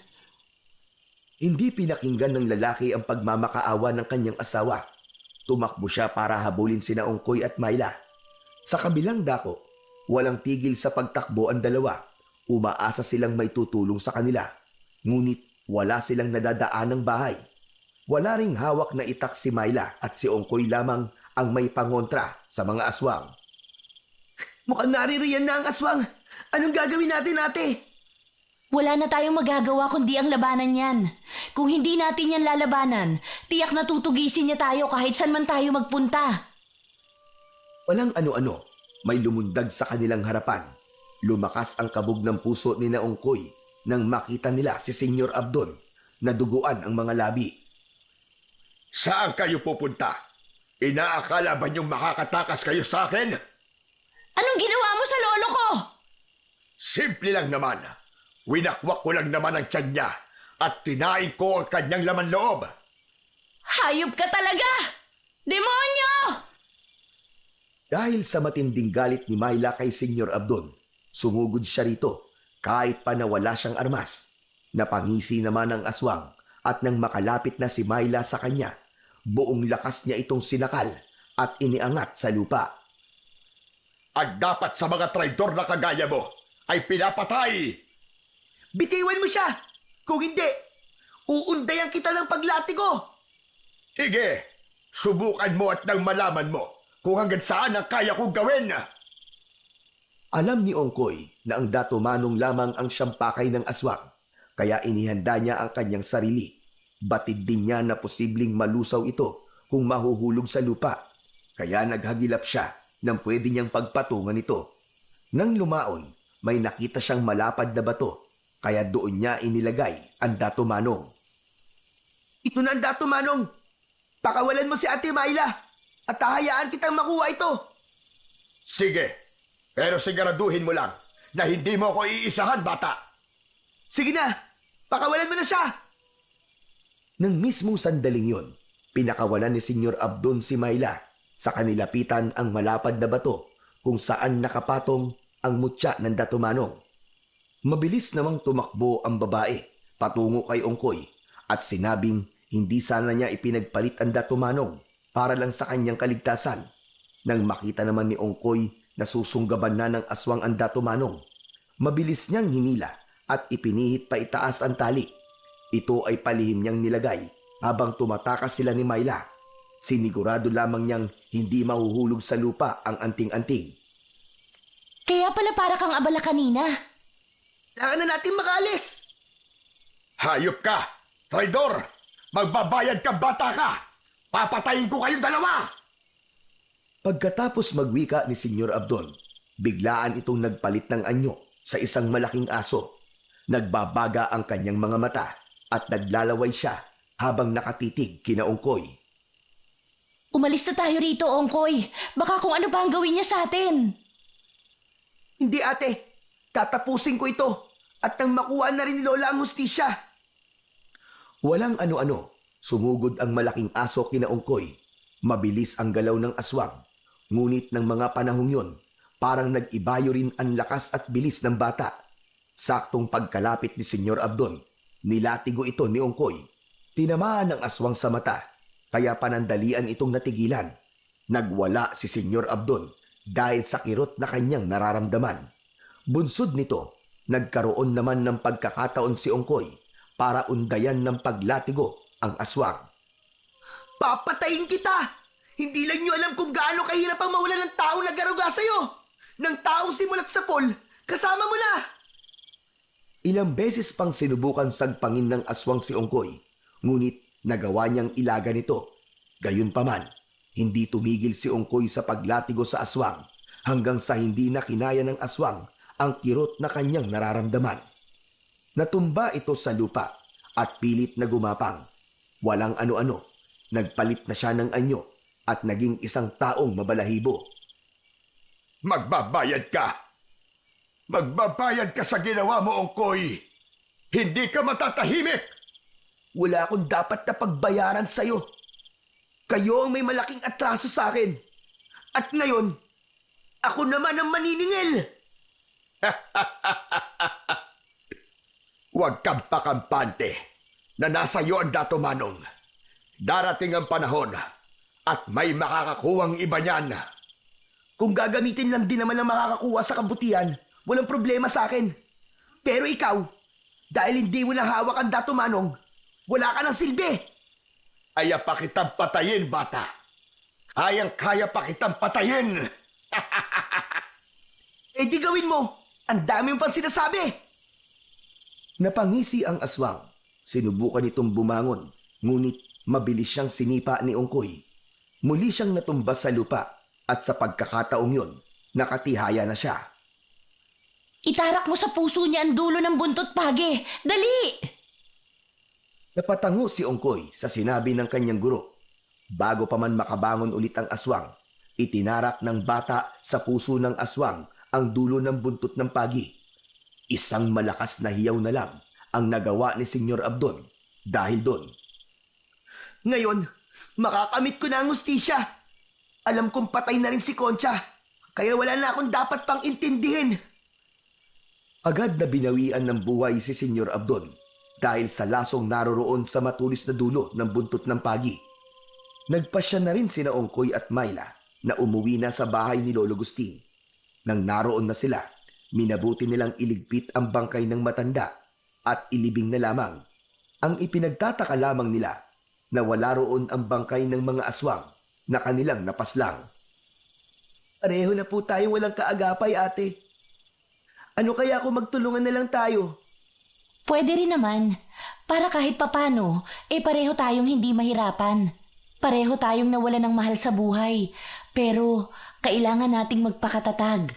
Hindi pinakinggan ng lalaki ang pagmamakaawa ng kanyang asawa. Tumakbo siya para habulin sina Ongkoy at Myla. Sa kabilang dako, walang tigil sa pagtakbo ang dalawa. Umaasa silang may tutulong sa kanila. Ngunit wala silang nadadaan ng bahay. Wala ring hawak na itak si Myla at si Ongkoy lamang ang may pangontra sa mga aswang. Mukhang naririyan na ang aswang. Anong gagawin natin, ate? Wala na tayong magagawa kundi ang labanan yan. Kung hindi natin yan lalabanan, tiyak na tutugisin niya tayo kahit saan man tayo magpunta. Walang ano-ano, may lumundag sa kanilang harapan. Lumakas ang kabog ng puso ni Ongkoy nang makita nila si Senyor Abdon na duguan ang mga labi. Saan kayo pupunta? Inaakala ba niyong makakatakas kayo sa akin? Anong ginawa mo sa lolo ko? Simple lang naman. Winakwak ko lang naman ang tiyan niya at tinain ko ang kanyang laman loob. Hayop ka talaga! Demonyo! Dahil sa matinding galit ni Myla kay Senyor Abdon, sumugod siya rito kahit pa na wala siyang armas. Napangisi naman ang aswang at nang makalapit na si Myla sa kanya, buong lakas niya itong sinakal at iniangat sa lupa. At dapat sa mga traidor na kagaya mo ay pinapatay! Bitiwan mo siya! Kung hindi, uundayan kita ng paglatigo! Sige, subukan mo at nang malaman mo kung hanggang saan ang kaya kong gawin. Alam ni Ongkoy na ang Dato Manong lamang ang siyang pakay ng aswang, kaya inihanda niya ang kanyang sarili. Batid din niya na posibleng malusaw ito kung mahuhulog sa lupa, kaya naghagilap siya nang pwede niyang pagpatungan ito. Nang lumaon, may nakita siyang malapad na bato, kaya doon niya inilagay ang Dato Manong. Ito na ang Dato Manong! Pakawalan mo si Ate Myla at hahayaan kitang makuha ito! Sige, pero siguraduhin mo lang na hindi mo ko iisahan, bata. Sige na! Pakawalan mo na siya! Nang mismong sandaling yon, pinakawalan ni Senyor Abdon si Myla. Sa kanilapitan ang malapad na bato kung saan nakapatong ang mutya ng Dato Manong. Mabilis namang tumakbo ang babae patungo kay Ongkoy at sinabing hindi sana niya ipinagpalit ang Dato Manong para lang sa kanyang kaligtasan. Nang makita naman ni Ongkoy na susunggaban na ng aswang ang Dato Manong, mabilis niyang hinila at ipinihit pa itaas ang tali. Ito ay palihim niyang nilagay habang tumatakas sila ni Myla. Sinigurado lamang niyang hindi mahuhulog sa lupa ang anting-anting. Kaya pala para kang abala kanina. Kailangan na natin makaalis! Hayop ka! Traidor! Magbabayad ka, bata ka! Papatayin ko kayong dalawa! Pagkatapos magwika ni Senyor Abdon, biglaan itong nagpalit ng anyo sa isang malaking aso. Nagbabaga ang kanyang mga mata at naglalaway siya habang nakatitig kina Ongkoy. Umalis na tayo rito, Ongkoy. Baka kung ano pa ang gawin niya sa atin. Hindi ate, tatapusin ko ito at nang makuha na rin ni Lola ang hustisya. Walang ano-ano, sumugod ang malaking aso kina Ongkoy. Mabilis ang galaw ng aswang. Ngunit ng mga panahong yon, parang nag-ibayo rin ang lakas at bilis ng bata. Saktong pagkalapit ni Senyor Abdon, nilatigo ito ni Ongkoy. Tinamaan ang aswang sa mata, kaya panandalian itong natigilan. Nagwala si Senyor Abdon dahil sa kirot na kanyang nararamdaman. Bunsod nito, nagkaroon naman ng pagkakataon si Ongkoy para undayan ng paglatigo ang aswang. Papatayin kita! Hindi lang nyo alam kung gaano kahirap ang mawala ng taong nagaruga sa'yo! Ng taong simulat sa pool, kasama mo na! Ilang beses pang sinubukan sagpangin ng aswang si Ongkoy, ngunit nagawa niyang ilaga nito. Gayunpaman, hindi tumigil si Ongkoy sa paglatigo sa aswang hanggang sa hindi na kinaya ng aswang ang kirot na kanyang nararamdaman. Natumba ito sa lupa at pilit na gumapang. Walang ano-ano, nagpalit na siya ng anyo at naging isang taong mabalahibo. Magbabayad ka! Magbabayad ka sa ginawa mo, Ongkoy! Hindi ka matatahimik! Wala akong dapat na pagbayaran sa'yo. Kayo ang may malaking atraso sa akin. At ngayon, ako naman ang maniningil! Huwag kang pakampante na nasa iyo ang Dato Manong. Darating ang panahon at may makakakuwang iba niyan. Kung gagamitin lang din naman ang makakakuha sa kabutihan, walang problema sa akin. Pero ikaw, dahil hindi mo na hawak ang Dato Manong, wala ka ng silbi. Kaya pa kitang patayin, bata. Kayang-kaya pa kitang patayin. Eh di gawin mo. Ang dami mo pang sinasabi. Napangisi ang aswang. Sinubukan itong bumangon, ngunit mabilis siyang sinipa ni Ongkoy. Muli siyang natumbas sa lupa at sa pagkakataong yun, nakatihaya na siya. Itarak mo sa puso niya ang dulo ng buntot, Page. Dali! Napatango si Ongkoy sa sinabi ng kanyang guro. Bago pa man makabangon ulit ang aswang, itinarak ng bata sa puso ng aswang ang dulo ng buntot ng Pagi. Isang malakas na hiyaw na lang ang nagawa ni Senyor Abdon dahil doon. Ngayon, makakamit ko na ang hustisya. Alam kong patay na rin si Concha, kaya wala na akong dapat pang intindihin. Agad na binawian ng buhay si Senyor Abdon dahil sa lasong naroroon sa matulis na dulo ng buntot ng pagi. Nagpasya na rin sina Ongkoy at Myla na umuwi na sa bahay ni Lolo Agustin. Nang naroon na sila, minabuti nilang iligpit ang bangkay ng matanda at ilibing na lamang. Ang ipinagtataka lamang nila na wala roon ang bangkay ng mga aswang na kanilang napaslang. Pareho na po tayong walang kaagapay, ate. Ano kaya kung magtulungan na lang tayo? Pwede rin naman. Para kahit papano, pareho tayong hindi mahirapan. Pareho tayong nawala ng mahal sa buhay. Pero kailangan nating magpakatatag.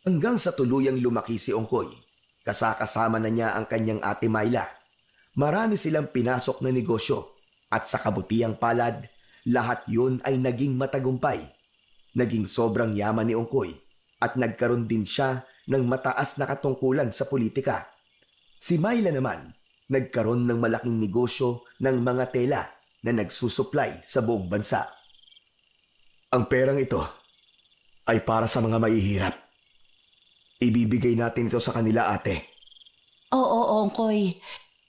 Hanggang sa tuluyang lumaki si Ongkoy, kasakasama na niya ang kanyang ate Myla. Marami silang pinasok na negosyo at sa kabutihang palad, lahat yun ay naging matagumpay. Naging sobrang yaman ni Ongkoy at nagkaroon din siya ng mataas na katungkulan sa politika. Si Myla naman, nagkaroon ng malaking negosyo ng mga tela na nagsusupply sa buong bansa. Ang perang ito ay para sa mga mahihirap. Ibibigay natin ito sa kanila, ate. Oo, Ongkoy.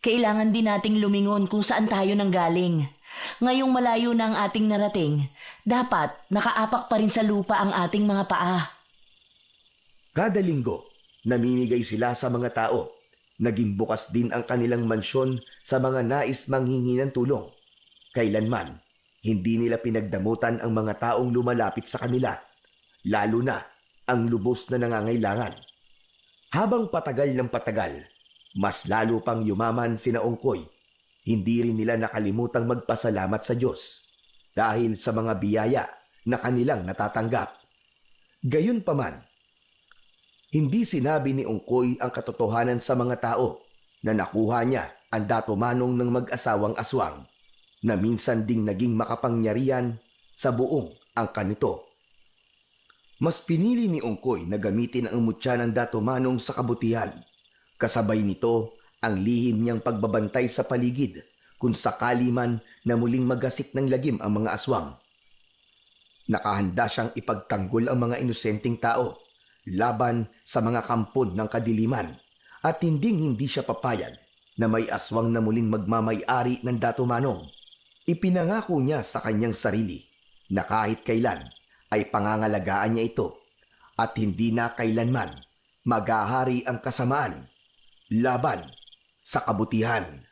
Kailangan din nating lumingon kung saan tayo nanggaling. Ngayong malayo na ang ating narating, dapat nakaapak pa rin sa lupa ang ating mga paa. Kada linggo, namimigay sila sa mga tao. Naging bukas din ang kanilang mansyon sa mga nais manghingi ng tulong. Kailanman, hindi nila pinagdamutan ang mga taong lumalapit sa kanila, lalo na ang lubos na nangangailangan. Habang patagal ng patagal, mas lalo pang yumaman sina Ongkoy. Hindi rin nila nakalimutang magpasalamat sa Diyos dahil sa mga biyaya na kanilang natatanggap. Gayunpaman, hindi sinabi ni Ongkoy ang katotohanan sa mga tao na nakuha niya ang datumanong ng mag-asawang aswang na minsan ding naging makapangyarihan sa buong angkan nito. Mas pinili ni Ongkoy na gamitin ang mutya ng datumanong sa kabutihan. Kasabay nito ang lihim niyang pagbabantay sa paligid kung sakali man na muling magasik ng lagim ang mga aswang. Nakahanda siyang ipagtanggol ang mga inosenteng tao laban sa mga kampon ng kadiliman at hindi siya papayag na may aswang na muling magmamay-ari ng datumanong. Ipinangako niya sa kanyang sarili na kahit kailan ay pangangalagaan niya ito at hindi na kailanman maghahari ang kasamaan laban sa kabutihan.